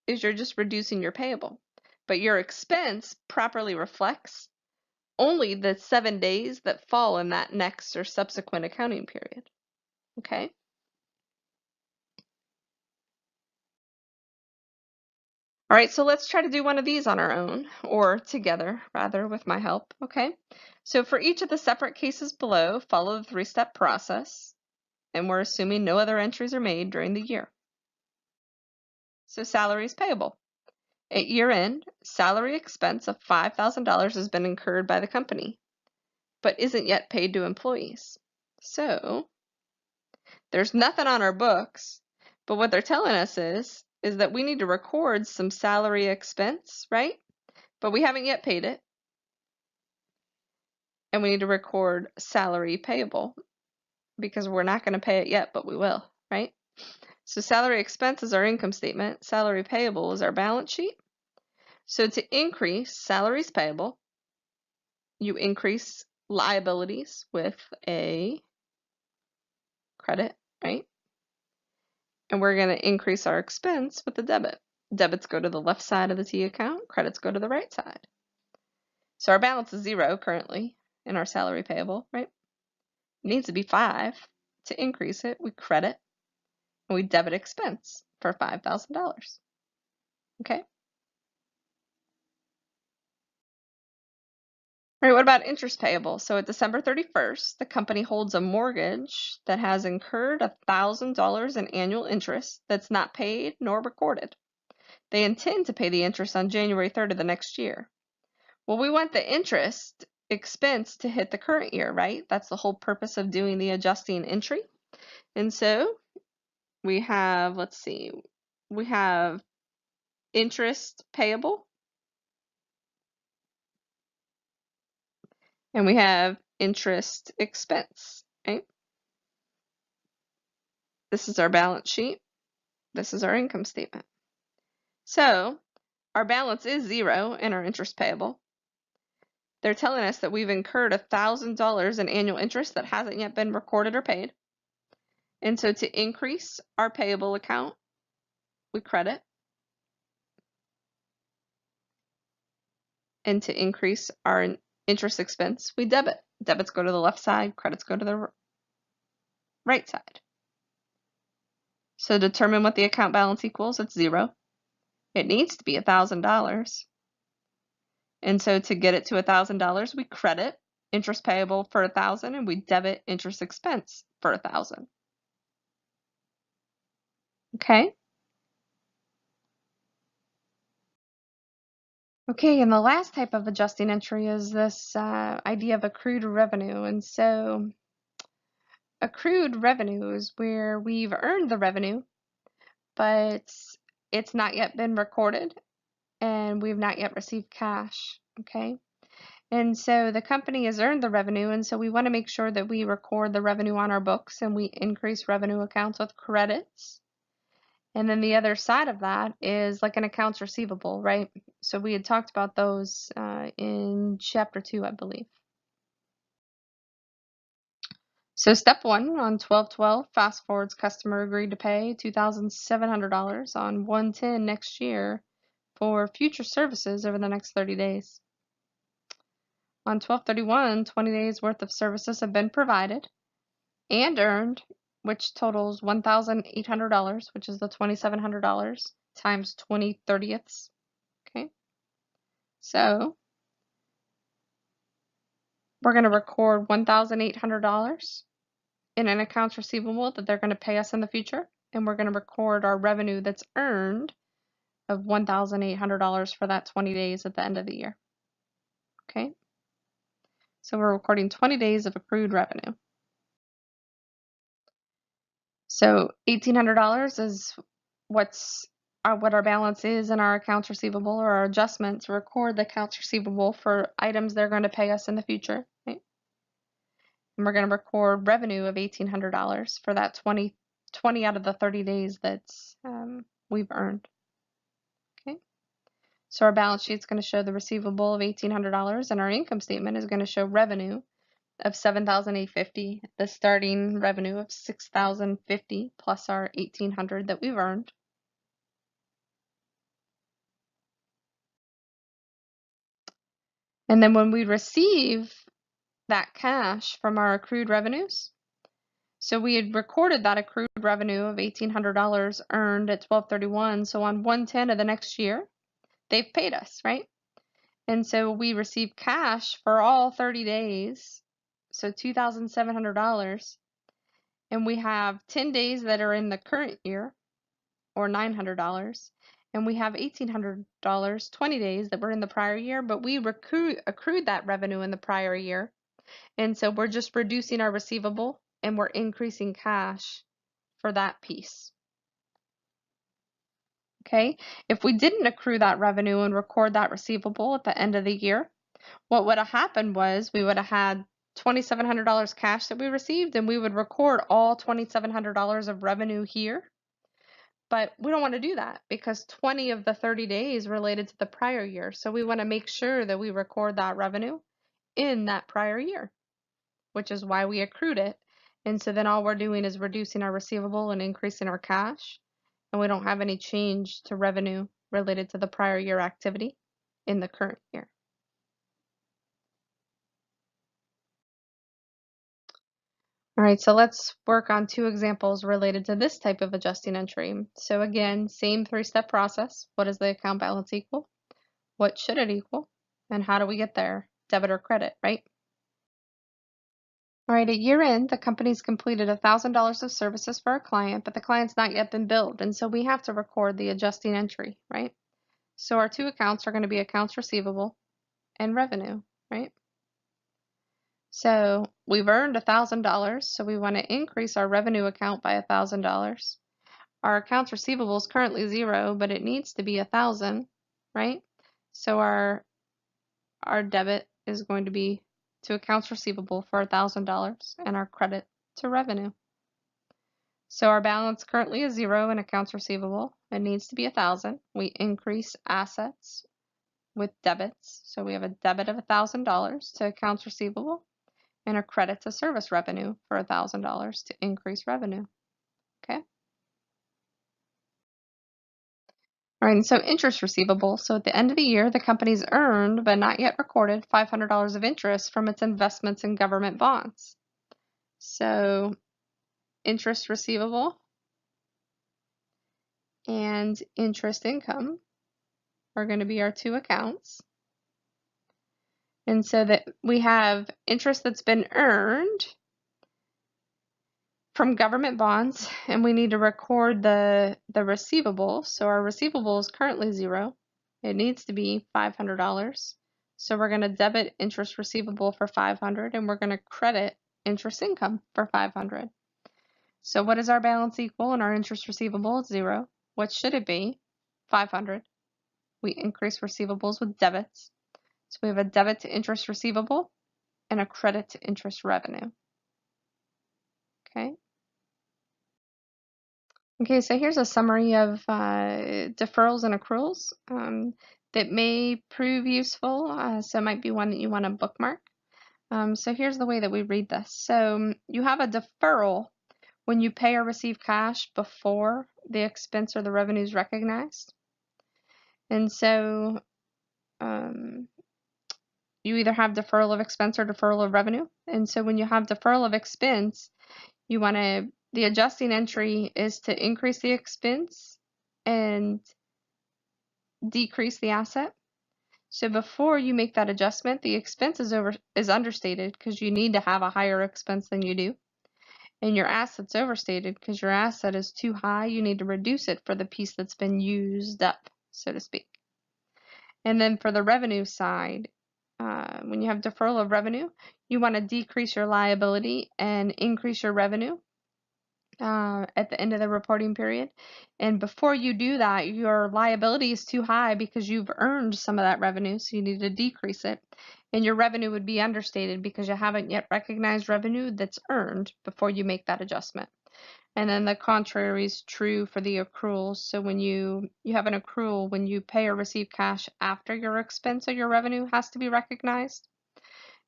is you're just reducing your payable. But your expense properly reflects only the 7 days that fall in that next or subsequent accounting period. Okay? All right, so let's try to do one of these on our own, or together, rather, with my help. Okay? So for each of the separate cases below, follow the 3-step process, and we're assuming no other entries are made during the year. So salaries payable. At year end, salary expense of $5,000 has been incurred by the company, but isn't yet paid to employees. So there's nothing on our books, but what they're telling us is that we need to record some salary expense, right? But we haven't yet paid it. And we need to record salary payable because we're not going to pay it yet, but we will, right? So salary expense is our income statement. Salary payable is our balance sheet. So to increase salaries payable, you increase liabilities with a credit, right? And we're going to increase our expense with the debit. Debits go to the left side of the T account, credits go to the right side. So our balance is 0 currently in our salary payable, right? It needs to be 5. To increase it, we credit and we debit expense for $5,000. Okay? All right, what about interest payable? So at December 31st, the company holds a mortgage that has incurred $1,000 in annual interest that's not paid nor recorded. They intend to pay the interest on January 3rd of the next year. Well, we want the interest expense to hit the current year, right? That's the whole purpose of doing the adjusting entry. And so we have, let's see, we have interest payable and we have interest expense, right? This is our balance sheet. This is our income statement. So our balance is 0 in our interest payable. They're telling us that we've incurred $1,000 in annual interest that hasn't yet been recorded or paid. And so to increase our payable account, we credit. And to increase our interest expense, we debit. Debits go to the left side, credits go to the right side. So to determine what the account balance equals, it's 0. It needs to be $1,000. And so to get it to $1,000, we credit interest payable for $1,000 and we debit interest expense for $1,000. Okay? Okay, and the last type of adjusting entry is this idea of accrued revenue. And so accrued revenue is where we've earned the revenue, but it's not yet been recorded and we've not yet received cash, okay? And so the company has earned the revenue, and so we want to make sure that we record the revenue on our books and we increase revenue accounts with credits. And then the other side of that is like an accounts receivable, right? So we had talked about those in chapter 2, I believe. So step 1 on 12/12, Fast Forward's customer agreed to pay $2,700 on 1/10 next year for future services over the next 30 days. On 12/31, 20 days worth of services have been provided and earned, which totals $1,800, which is the $2,700 times 20 30ths. Okay, so we're going to record $1,800 in an accounts receivable that they're going to pay us in the future, and we're going to record our revenue that's earned of $1,800 for that 20 days at the end of the year. Okay, so we're recording 20 days of accrued revenue. So $1,800 is what our balance is in our accounts receivable, or our adjustment to record the accounts receivable for items they're going to pay us in the future. Right? And we're going to record revenue of $1,800 for that 20 out of the 30 days that's we've earned. Okay, so our balance sheet is going to show the receivable of $1,800, and our income statement is going to show revenue of $7,850, the starting revenue of $6,050 plus our $1,800 that we've earned. And then when we receive that cash from our accrued revenues, so we had recorded that accrued revenue of $1,800 earned at 12/31. So on 1/10 of the next year, they've paid us, right? And so we receive cash for all 30 days, so $2,700. And we have 10 days that are in the current year, or $900. And we have $1,800, 20 days that were in the prior year, but we accrued that revenue in the prior year. And so we're just reducing our receivable and we're increasing cash for that piece. Okay, if we didn't accrue that revenue and record that receivable at the end of the year, what would have happened was we would have had $2,700 cash that we received, and we would record all $2,700 of revenue here. But we don't want to do that because 20 of the 30 days related to the prior year. So we want to make sure that we record that revenue in that prior year, which is why we accrued it. And so then all we're doing is reducing our receivable and increasing our cash. And we don't have any change to revenue related to the prior year activity in the current year. All right, so let's work on 2 examples related to this type of adjusting entry. So again, same 3-step process. What does the account balance equal? What should it equal? And how do we get there? Debit or credit, right? All right, at year end, the company's completed $1,000 of services for a client, but the client's not yet been billed. And so we have to record the adjusting entry, right? So our 2 accounts are going to be accounts receivable and revenue, right? So we've earned $1,000, so we want to increase our revenue account by $1,000. Our accounts receivable is currently 0, but it needs to be 1,000, right? So our debit is going to be to accounts receivable for $1,000 and our credit to revenue. So our balance currently is 0 in accounts receivable. It needs to be 1,000. We increase assets with debits. So we have a debit of $1,000 to accounts receivable and a credit to service revenue for $1,000 to increase revenue. Okay. All right, and so interest receivable. So at the end of the year, the company's earned but not yet recorded $500 of interest from its investments in government bonds. So interest receivable and interest income are going to be our 2 accounts. And so that we have interest that's been earned from government bonds, and we need to record the receivable. So our receivable is currently 0. It needs to be $500. So we're going to debit interest receivable for $500, and we're going to credit interest income for $500. So what does our balance equal? And our interest receivable is 0. What should it be? $500. We increase receivables with debits. So we have a debit to interest receivable and a credit to interest revenue. Okay. Okay, so here's a summary of deferrals and accruals that may prove useful. So it might be one that you want to bookmark. So here's the way that we read this. So you have a deferral when you pay or receive cash before the expense or the revenue is recognized. And so you either have deferral of expense or deferral of revenue. And so when you have deferral of expense, you want to, the adjusting entry is to increase the expense and decrease the asset. So before you make that adjustment, the expense is understated because you need to have a higher expense than you do. And your asset's overstated because your asset is too high. You need to reduce it for the piece that's been used up, so to speak. And then for the revenue side, when you have deferral of revenue, you want to decrease your liability and increase your revenue at the end of the reporting period. And before you do that, your liability is too high because you've earned some of that revenue, so you need to decrease it. And your revenue would be understated because you haven't yet recognized revenue that's earned before you make that adjustment. And then the contrary is true for the accruals. So when you have an accrual, when you pay or receive cash after your expense or your revenue has to be recognized.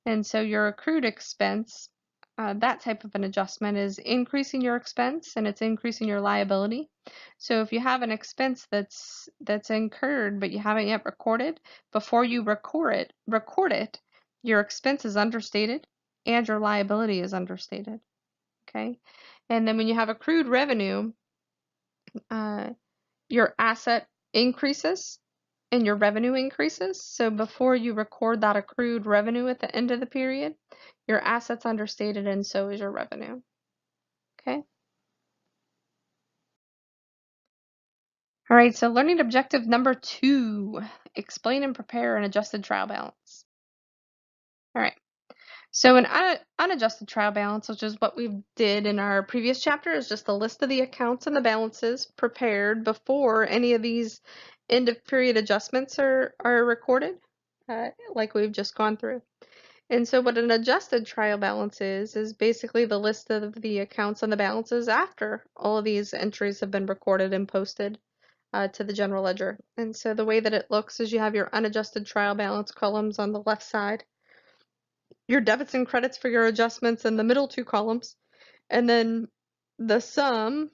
And so your accrued expense, that type of an adjustment is increasing your expense and it's increasing your liability. So if you have an expense that's incurred but you haven't yet recorded, before you record it, your expense is understated and your liability is understated. Okay, and then when you have accrued revenue, your asset increases and your revenue increases. So before you record that accrued revenue at the end of the period, your asset's understated and so is your revenue. Okay. All right, so learning objective number 2, explain and prepare an adjusted trial balance. All right. So an unadjusted trial balance, which is what we did in our previous chapter, is just a list of the accounts and the balances prepared before any of these end of period adjustments are recorded, like we've just gone through. And so what an adjusted trial balance is basically the list of the accounts and the balances after all of these entries have been recorded and posted to the general ledger. And so the way that it looks is you have your unadjusted trial balance columns on the left side, your debits and credits for your adjustments in the middle 2 columns, and then the sum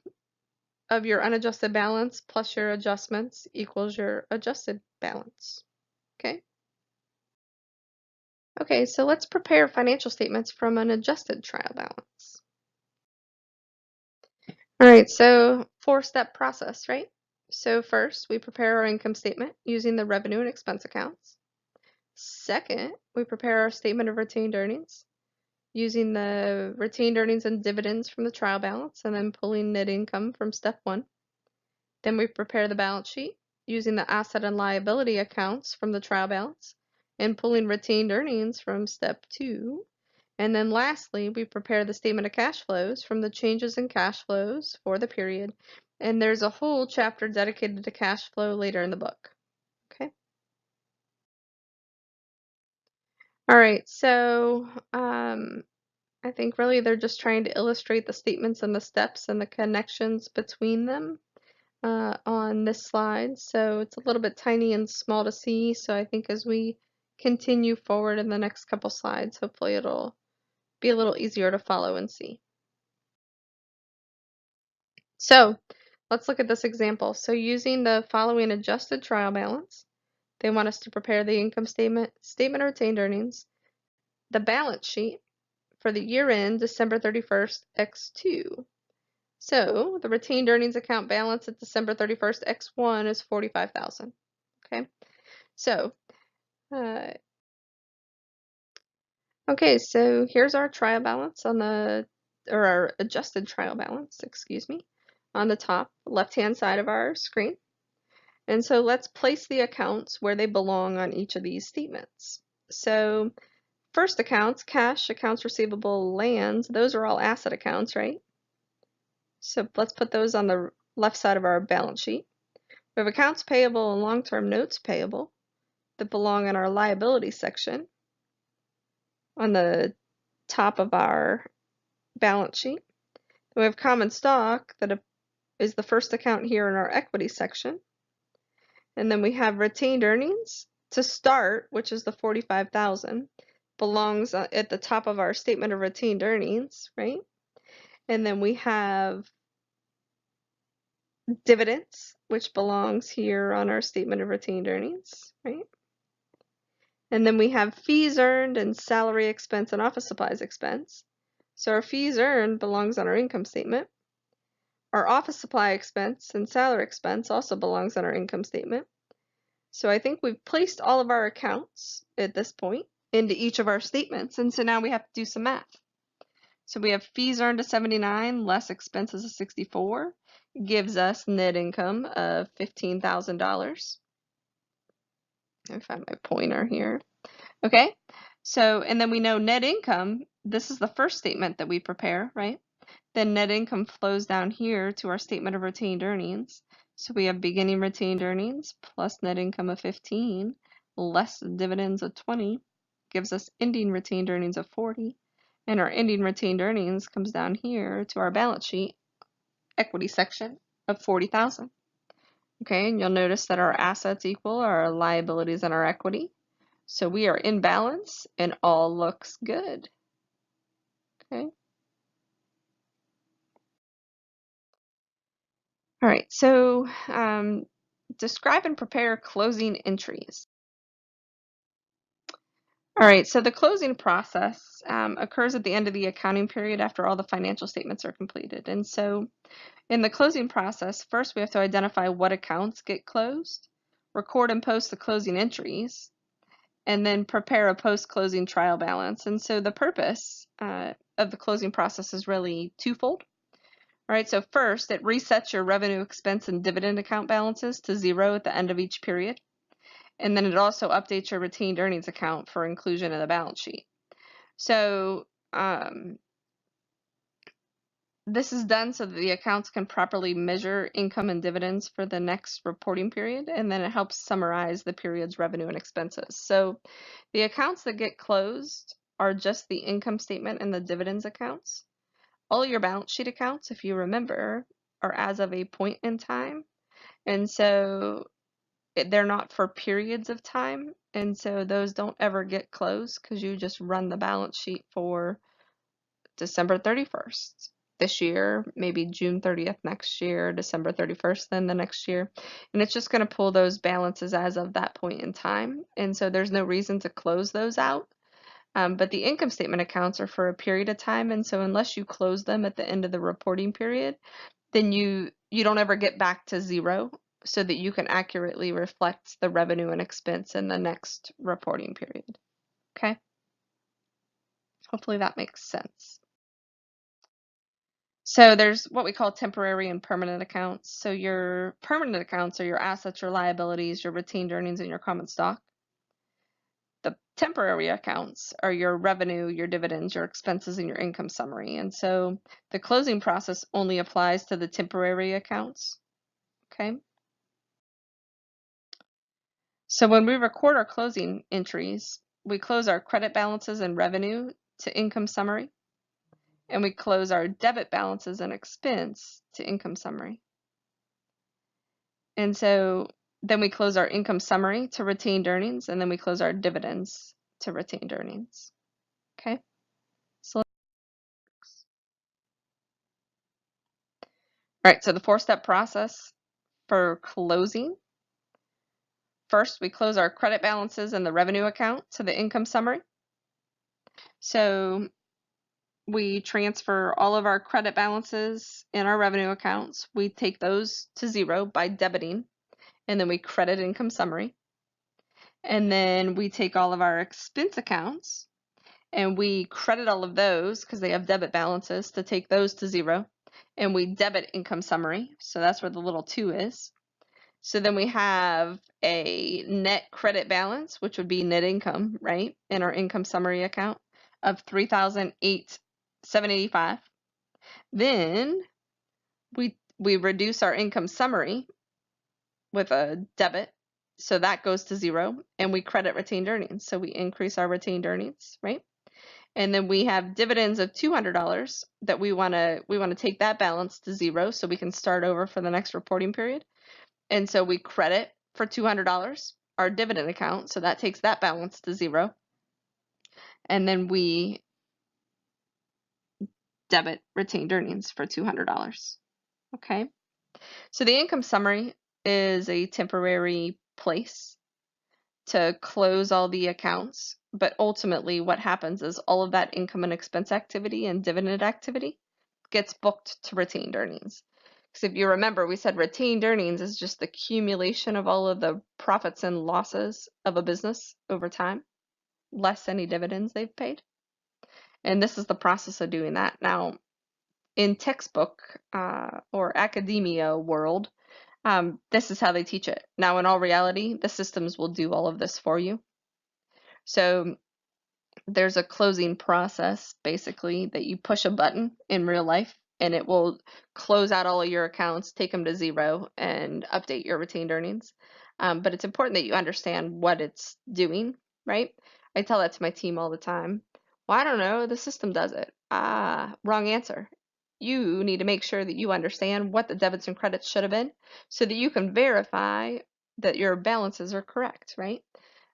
of your unadjusted balance plus your adjustments equals your adjusted balance. Okay? Okay, so let's prepare financial statements from an adjusted trial balance. All right, so 4-step process, right? So first, we prepare our income statement using the revenue and expense accounts. Second, we prepare our statement of retained earnings using the retained earnings and dividends from the trial balance and then pulling net income from step 1. Then we prepare the balance sheet using the asset and liability accounts from the trial balance and pulling retained earnings from step 2. And then lastly, we prepare the statement of cash flows from the changes in cash flows for the period. And there's a whole chapter dedicated to cash flow later in the book. Okay. All right, so I think really they're just trying to illustrate the statements and the steps and the connections between them on this slide. So it's a little bit tiny and small to see. So I think as we continue forward in the next couple slides, hopefully it'll be a little easier to follow and see. So let's look at this example. So using the following adjusted trial balance, they want us to prepare the income statement, statement of retained earnings, the balance sheet for the year end December 31st X2. So the retained earnings account balance at December 31st X1 is $45,000. Okay, so okay, so here's our trial balance on the, or our adjusted trial balance, excuse me, on the top left-hand side of our screen. And so let's place the accounts where they belong on each of these statements. So first accounts, cash, accounts receivable, lands, those are all asset accounts, right? So let's put those on the left side of our balance sheet. We have accounts payable and long-term notes payable. that belong in our liability section on the top of our balance sheet. Then we have common stock that is the first account here in our equity section. And then we have retained earnings to start, which is the $45,000, belongs at the top of our statement of retained earnings, right? And then we have dividends, which belongs here on our statement of retained earnings, right? And then we have fees earned and salary expense and office supplies expense. So our fees earned belongs on our income statement. Our office supply expense and salary expense also belongs on our income statement. So I think we've placed all of our accounts at this point into each of our statements. And so now we have to do some math. So we have fees earned of 79 less expenses of 64 gives us net income of $15,000. Let me find my pointer here. Okay, so, and then we know net income, this is the first statement that we prepare, right? Then net income flows down here to our statement of retained earnings. So we have beginning retained earnings plus net income of 15 less dividends of 20 gives us ending retained earnings of 40. And our ending retained earnings comes down here to our balance sheet equity section of 40,000. Okay, and you'll notice that our assets equal our liabilities and our equity. So we are in balance and all looks good. Okay. All right, so describe and prepare closing entries. All right, so the closing process occurs at the end of the accounting period after all the financial statements are completed. And so in the closing process, first we have to identify what accounts get closed, record and post the closing entries, and then prepare a post-closing trial balance. And so the purpose of the closing process is really twofold. All right, so first, it resets your revenue, expense, and dividend account balances to 0 at the end of each period. And then it also updates your retained earnings account for inclusion in the balance sheet. So this is done so that the accounts can properly measure income and dividends for the next reporting period, and then it helps summarize the period's revenue and expenses. So the accounts that get closed are just the income statement and the dividends accounts. All your balance sheet accounts, if you remember, are as of a point in time. And so they're not for periods of time. And so those don't ever get closed because you just run the balance sheet for December 31st this year, maybe June 30th next year, December 31st then the next year. And it's just going to pull those balances as of that point in time. And so there's no reason to close those out. But the income statement accounts are for a period of time, and so unless you close them at the end of the reporting period, then you don't ever get back to 0 so that you can accurately reflect the revenue and expense in the next reporting period. Okay? Hopefully that makes sense. So there's what we call temporary and permanent accounts. So your permanent accounts are your assets, your liabilities, your retained earnings, and your common stock. The temporary accounts are your revenue, your dividends, your expenses, and your income summary. And so the closing process only applies to the temporary accounts. Okay. So when we record our closing entries, we close our credit balances and revenue to income summary, and we close our debit balances and expense to income summary. And so then we close our income summary to retained earnings, and then we close our dividends to retained earnings. Okay. So all right, so the 4-step process for closing. First, we close our credit balances and the revenue account to the income summary. So we transfer all of our credit balances in our revenue accounts. We take those to 0 by debiting, and then we credit income summary. And then we take all of our expense accounts and we credit all of those because they have debit balances to take those to 0. And we debit income summary. So that's where the little 2 is. So then we have a net credit balance, which would be net income, right, in our income summary account of $3,785. Then we reduce our income summary with a debit, So that goes to zero, and we credit retained earnings. So we increase our retained earnings, right? And then we have dividends of $200 that we want to take that balance to zero so we can start over for the next reporting period. And so we credit for $200 our dividend account, so that takes that balance to zero. And then we debit retained earnings for $200. Okay? So the income summary is a temporary place to close all the accounts, but ultimately what happens is all of that income and expense activity and dividend activity gets booked to retained earnings. Because if you remember, we said retained earnings is just the accumulation of all of the profits and losses of a business over time, less any dividends they've paid. And this is the process of doing that. Now, in textbook or academia world, this is how they teach it. Now, in all reality, the systems will do all of this for you. So there's a closing process, basically, that you push a button in real life, and it will close out all of your accounts, take them to zero, and update your retained earnings. But it's important that you understand what it's doing, right? I tell that to my team all the time. Well, I don't know, the system does it. Ah, wrong answer. You need to make sure that you understand what the debits and credits should have been so that you can verify that your balances are correct, right?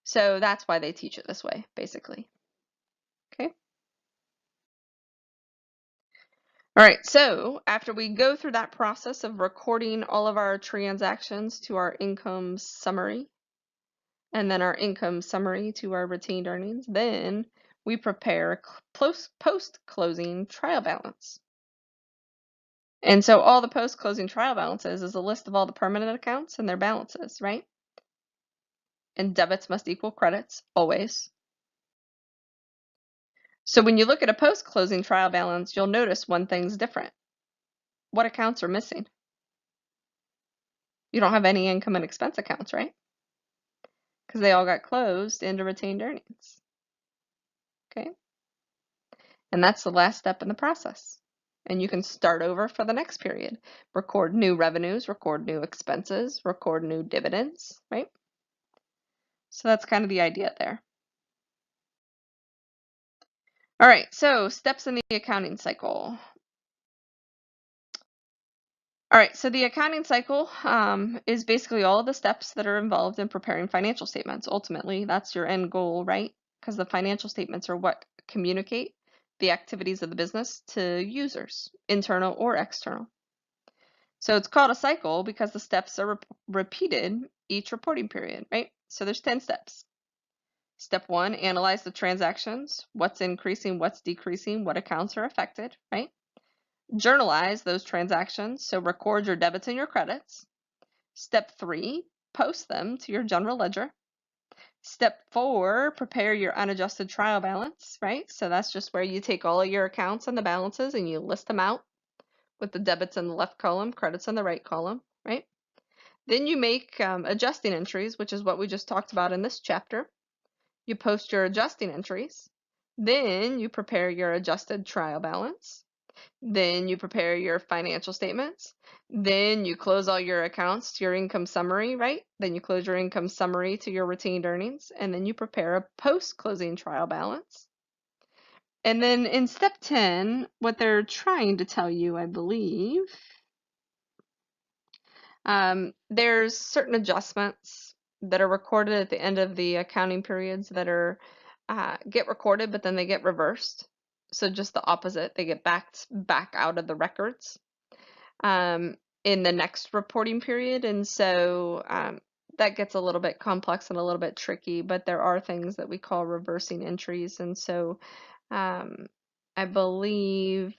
So that's why they teach it this way, basically. Okay. All right, so after we go through that process of recording all of our transactions to our income summary, and then our income summary to our retained earnings, then we prepare a post-closing trial balance. And so all the post-closing trial balances is a list of all the permanent accounts and their balances, right? And debits must equal credits, always. So when you look at a post-closing trial balance, you'll notice one thing's different. What accounts are missing? You don't have any income and expense accounts, right? Because they all got closed into retained earnings. Okay? And that's the last step in the process. And you can start over for the next period. Record new revenues, record new expenses, record new dividends, right? So that's kind of the idea there. All right, so steps in the accounting cycle. All right, so the accounting cycle is basically all of the steps that are involved in preparing financial statements. Ultimately, that's your end goal, right? Because the financial statements are what communicate the activities of the business to users, internal or external. So it's called a cycle because the steps are repeated each reporting period, right? So there's 10 steps. Step 1, analyze the transactions, what's increasing, what's decreasing, what accounts are affected, right? Journalize those transactions, so record your debits and your credits. Step 3, post them to your general ledger. Step 4, prepare your unadjusted trial balance, right? So that's just where you take all of your accounts and the balances and you list them out with the debits in the left column, credits in the right column, right? Then you make adjusting entries, which is what we just talked about in this chapter. You post your adjusting entries. Then you prepare your adjusted trial balance. Then you prepare your financial statements. Then you close all your accounts to your income summary, right? Then you close your income summary to your retained earnings. And then you prepare a post-closing trial balance. And then in step 10, what they're trying to tell you, I believe, there's certain adjustments that are recorded at the end of the accounting periods that are get recorded, but then they get reversed. So just the opposite, they get back out of the records in the next reporting period. And so that gets a little bit complex and a little bit tricky, but there are things that we call reversing entries. And so I believe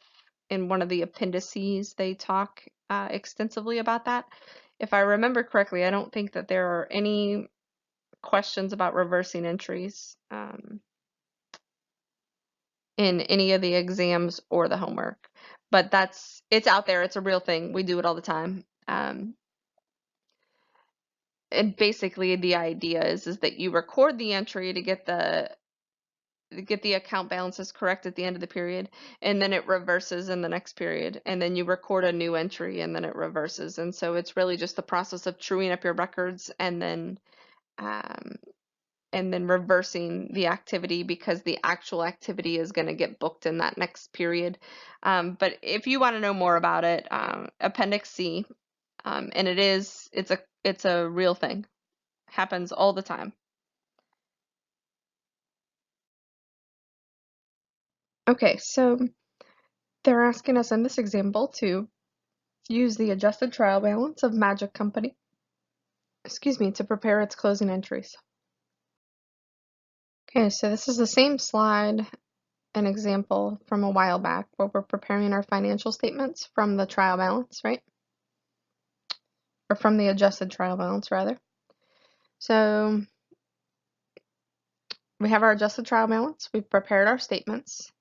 in one of the appendices they talk extensively about that. If I remember correctly, I don't think that there are any questions about reversing entries in any of the exams or the homework. But it's out there. It's a real thing. We do it all the time. And basically the idea is that you record the entry to get the account balances correct at the end of the period, and then it reverses in the next period, and then you record a new entry and then it reverses. And so it's really just the process of truing up your records and then and then reversing the activity because the actual activity is going to get booked in that next period. But if you want to know more about it, Appendix C, and it's a real thing. Happens all the time. Okay, so they're asking us in this example to use the adjusted trial balance of Magic Company, to prepare its closing entries. Okay, so this is the same slide, an example from a while back where we're preparing our financial statements from the trial balance, right? Or from the adjusted trial balance, rather. So we have our adjusted trial balance, we've prepared our statements.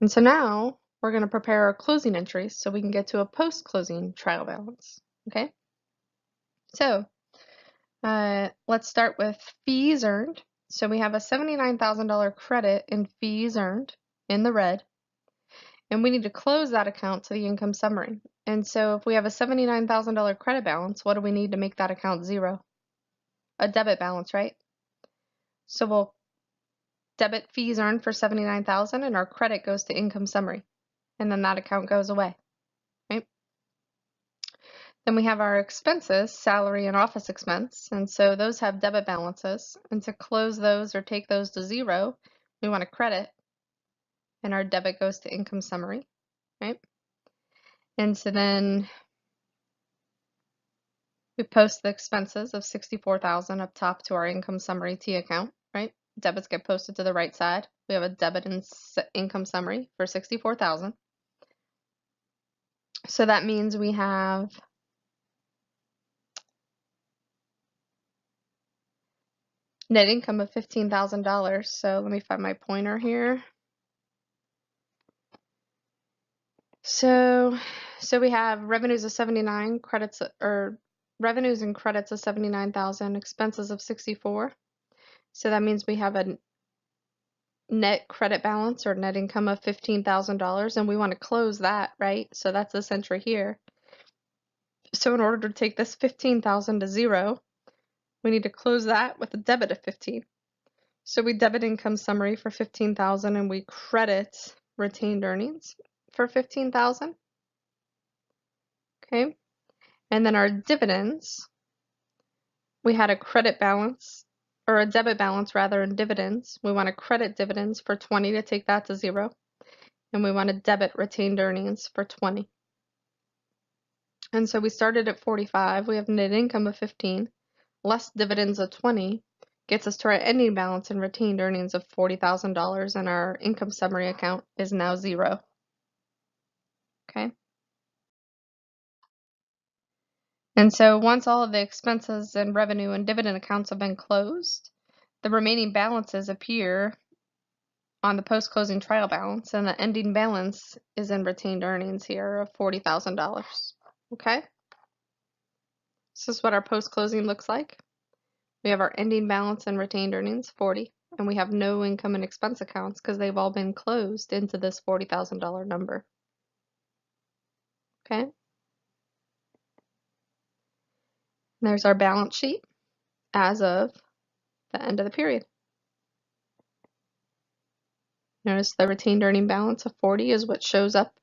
And so now we're going to prepare our closing entries so we can get to a post-closing trial balance, okay? So let's start with fees earned. So we have a $79,000 credit in fees earned in the red, and we need to close that account to the income summary. And so if we have a $79,000 credit balance, what do we need to make that account zero? A debit balance, right? So we'll debit fees earned for $79,000 and our credit goes to income summary, and then that account goes away, right? Then we have our expenses, salary and office expense, and so those have debit balances, and to close those or take those to zero, we want to credit, and our debit goes to income summary, right? And so then we post the expenses of $64,000 up top to our income summary T account, right? Debits get posted to the right side. We have a debit in income summary for $64,000. So that means we have net income of $15,000. So let me find my pointer here. So we have revenues of 79, revenues and credits of 79,000, expenses of 64. So that means we have a net credit balance or net income of $15,000, and we want to close that, right? So that's this entry here. So in order to take this 15,000 to zero, we need to close that with a debit of 15. So we debit income summary for 15,000 and we credit retained earnings for 15,000. Okay. And then our dividends, we had a credit balance or a debit balance rather in dividends. We want to credit dividends for 20 to take that to zero. And we want to debit retained earnings for 20. And so we started at 45. We have net income of 15, less dividends of 20, gets us to our ending balance and retained earnings of $40,000, and our income summary account is now zero. Okay. And so once all of the expenses and revenue and dividend accounts have been closed, the remaining balances appear on the post-closing trial balance, and the ending balance is in retained earnings here of $40,000. Okay? This is what our post-closing looks like. We have our ending balance and retained earnings, 40, and we have no income and expense accounts because they've all been closed into this $40,000 number. Okay? And there's our balance sheet as of the end of the period. Notice the retained earning balance of 40 is what shows up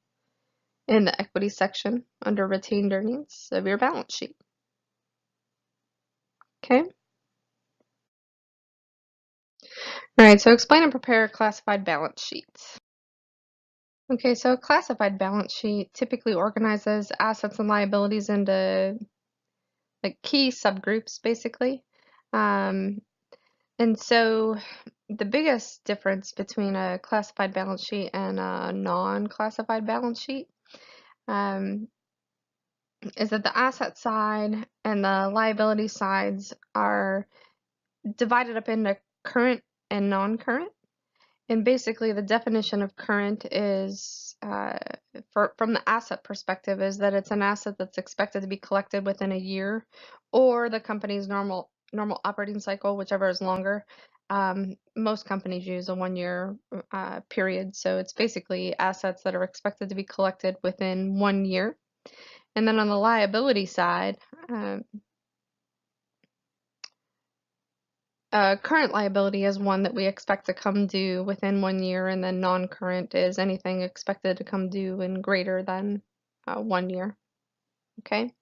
in the equity section under retained earnings of your balance sheet. Okay? All right, so explain and prepare a classified balance sheet. Okay, so a classified balance sheet typically organizes assets and liabilities into like key subgroups, basically. And so the biggest difference between a classified balance sheet and a non-classified balance sheet is that the asset side and the liability sides are divided up into current and non-current. And basically the definition of current is, from the asset perspective, is that it's an asset that's expected to be collected within a year or the company's normal operating cycle, whichever is longer. Most companies use a 1-year period, so it's basically assets that are expected to be collected within 1 year. And then on the liability side, Current liability is one that we expect to come due within 1 year, and then non-current is anything expected to come due in greater than 1 year. Okay,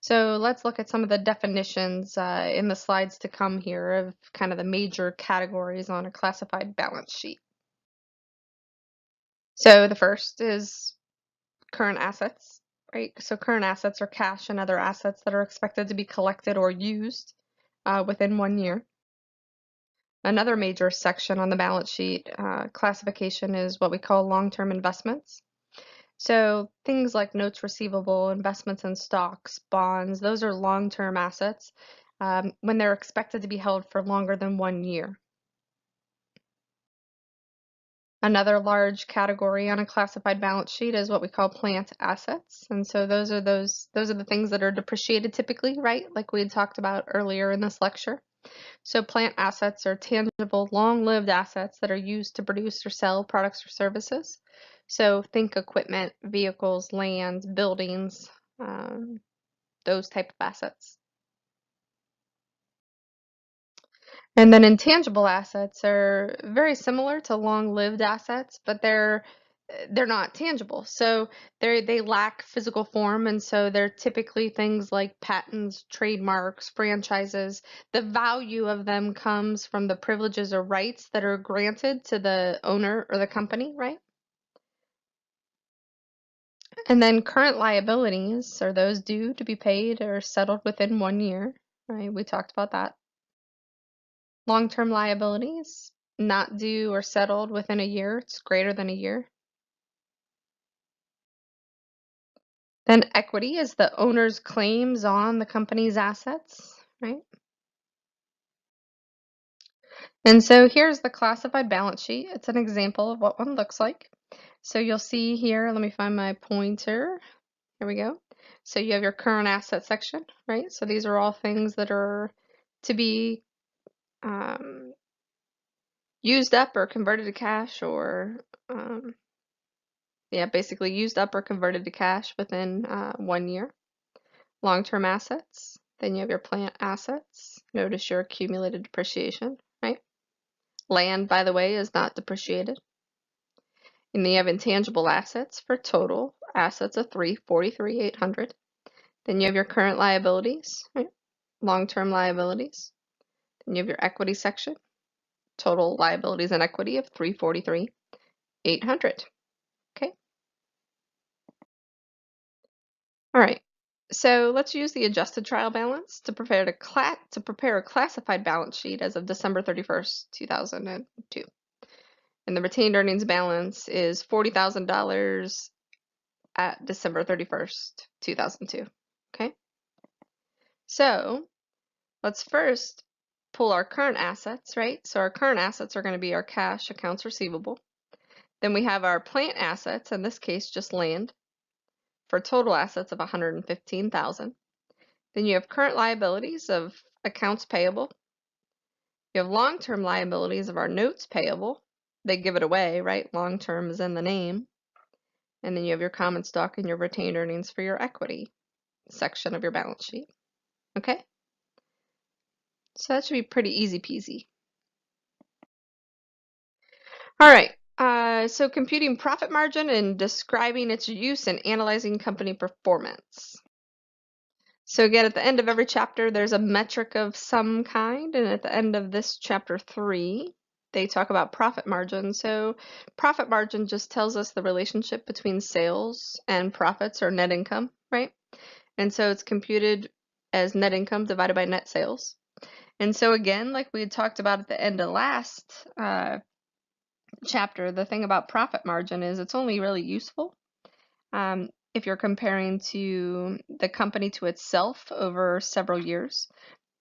so let's look at some of the definitions in the slides to come here of kind of the major categories on a classified balance sheet. So the first is current assets, right? So current assets are cash and other assets that are expected to be collected or used within 1 year. Another major section on the balance sheet classification is what we call long-term investments. So things like notes receivable, investments in stocks, bonds, those are long-term assets when they're expected to be held for longer than 1 year. Another large category on a classified balance sheet is what we call plant assets. And so those are the things that are depreciated typically, right? Like we had talked about earlier in this lecture. So plant assets are tangible, long-lived assets that are used to produce or sell products or services. So think equipment, vehicles, land, buildings, those type of assets. And then intangible assets are very similar to long-lived assets, but they're not tangible. So they lack physical form, and so they're typically things like patents, trademarks, franchises. The value of them comes from the privileges or rights that are granted to the owner or the company, right? And then current liabilities are those due to be paid or settled within 1 year, right? We talked about that. Long-term liabilities, not due or settled within a year, it's greater than a year. Then equity is the owner's claims on the company's assets, right? And so here's the classified balance sheet. It's an example of what one looks like. So you'll see here, let me find my pointer. Here we go. So you have your current asset section, right? So these are all things that are to be used up or converted to cash or basically used up or converted to cash within 1 year. Long-term assets. Then you have your plant assets. Notice your accumulated depreciation, right? Land, by the way, is not depreciated. And then you have intangible assets for total assets of $343,800. Then you have your current liabilities, right? Long-term liabilities. Then you have your equity section. Total liabilities and equity of $343,800. Okay. All right. So let's use the adjusted trial balance to prepare a classified balance sheet as of December 31st, 2002. And the retained earnings balance is $40,000 at December 31st, 2002. Okay? So let's first pull our current assets, right? So our current assets are going to be our cash, accounts receivable. Then we have our plant assets, in this case just land, for total assets of $115,000. Then you have current liabilities of accounts payable. You have long-term liabilities of our notes payable. They give it away, right? Long-term is in the name. And then you have your common stock and your retained earnings for your equity section of your balance sheet. Okay? So that should be pretty easy peasy. All right. So computing profit margin and describing its use in analyzing company performance. So again, at the end of every chapter, there's a metric of some kind, and at the end of this chapter 3, they talk about profit margin. So profit margin just tells us the relationship between sales and profits or net income, right? And so it's computed as net income divided by net sales. And so again, like we had talked about at the end of last chapter, the thing about profit margin is it's only really useful if you're comparing to the company to itself over several years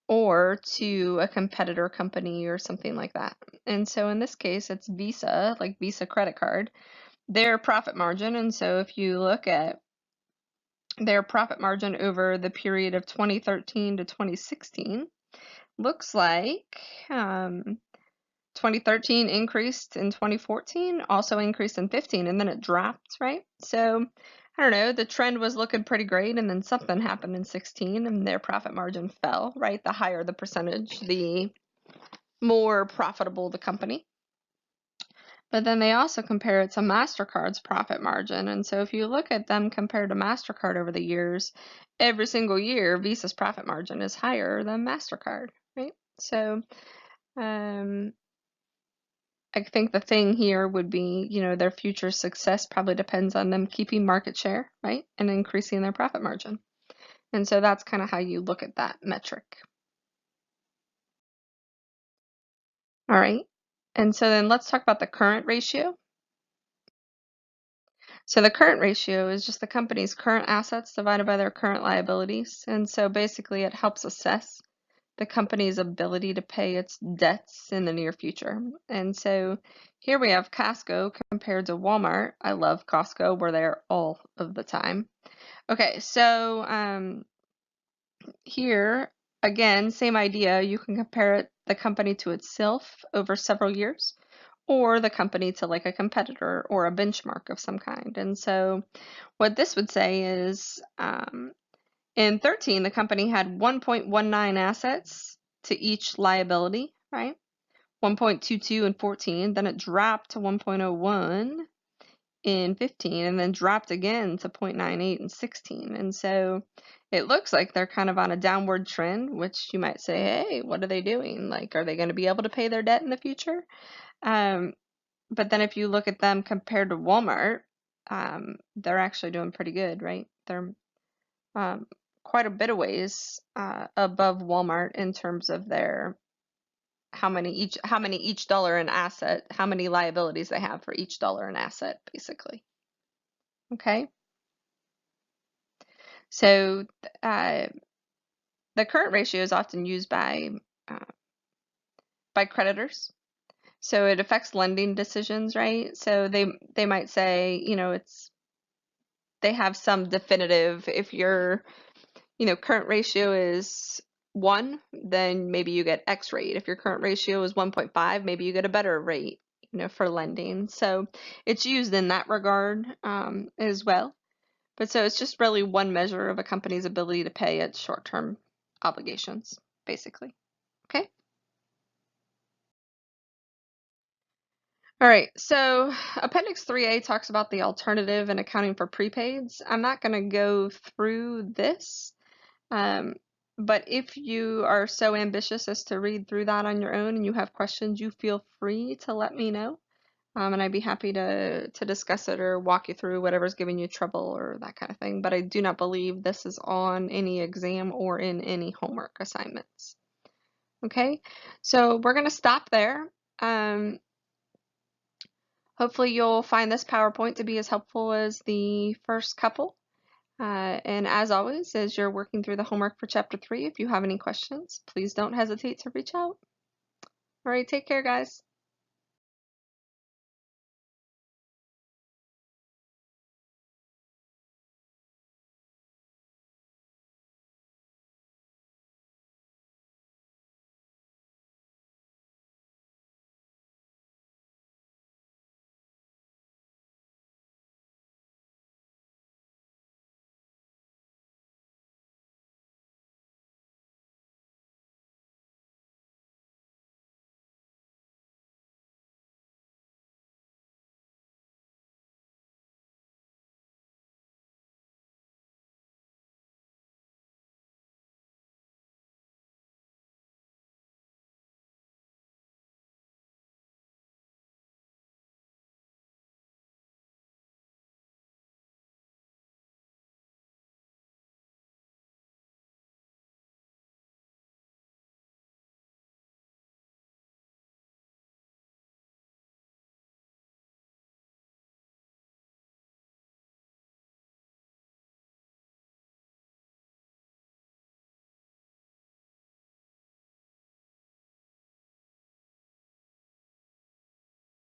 or to a competitor company or something like that. And so in this case, it's Visa, like Visa credit card, their profit margin. And so if you look at their profit margin over the period of 2013 to 2016, looks like 2013 increased in 2014, also increased in 15, and then it dropped, right? So I don't know, the trend was looking pretty great, and then something happened in 16, and their profit margin fell, right? The higher the percentage, the more profitable the company. But then they also compare it to MasterCard's profit margin. And so if you look at them compared to MasterCard over the years, every single year, Visa's profit margin is higher than MasterCard, right? So I think the thing here would be, their future success probably depends on them keeping market share, right? And increasing their profit margin. And so that's kind of how you look at that metric. All right. And so then let's talk about the current ratio. So the current ratio is just the company's current assets divided by their current liabilities. And so basically it helps assess the company's ability to pay its debts in the near future. And so here we have Costco compared to Walmart. I love Costco. We're there all of the time. Okay, so here, again, same idea. You can compare the company to itself over several years, or the company to like a competitor or a benchmark of some kind. And so what this would say is in 13, the company had 1.19 assets to each liability, right? 1.22 in 14, then it dropped to 1.01 in 15, and then dropped again to 0.98 in 16. And so it looks like they're kind of on a downward trend, which you might say, hey, what are they doing? Like, are they going to be able to pay their debt in the future? But then if you look at them compared to Walmart, they're actually doing pretty good, right? They're quite a bit of ways above Walmart in terms of their how many each dollar in asset, how many liabilities they have for each dollar in asset, basically. Okay. So the current ratio is often used by creditors. So it affects lending decisions, right? So they might say, they have some definitive, if your current ratio is 1, then maybe you get X rate. If your current ratio is 1.5, maybe you get a better rate, for lending. So it's used in that regard as well. But so it's just really one measure of a company's ability to pay its short-term obligations, basically. Okay. All right, so Appendix 3A talks about the alternative in accounting for prepaids. I'm not going to go through this, but if you are so ambitious as to read through that on your own and you have questions, you feel free to let me know, and I'd be happy to discuss it or walk you through whatever's giving you trouble or that kind of thing. But I do not believe this is on any exam or in any homework assignments. Okay, so we're going to stop there. Hopefully you'll find this PowerPoint to be as helpful as the first couple. And as always, as you're working through the homework for Chapter 3, if you have any questions, please don't hesitate to reach out. All right, take care, guys.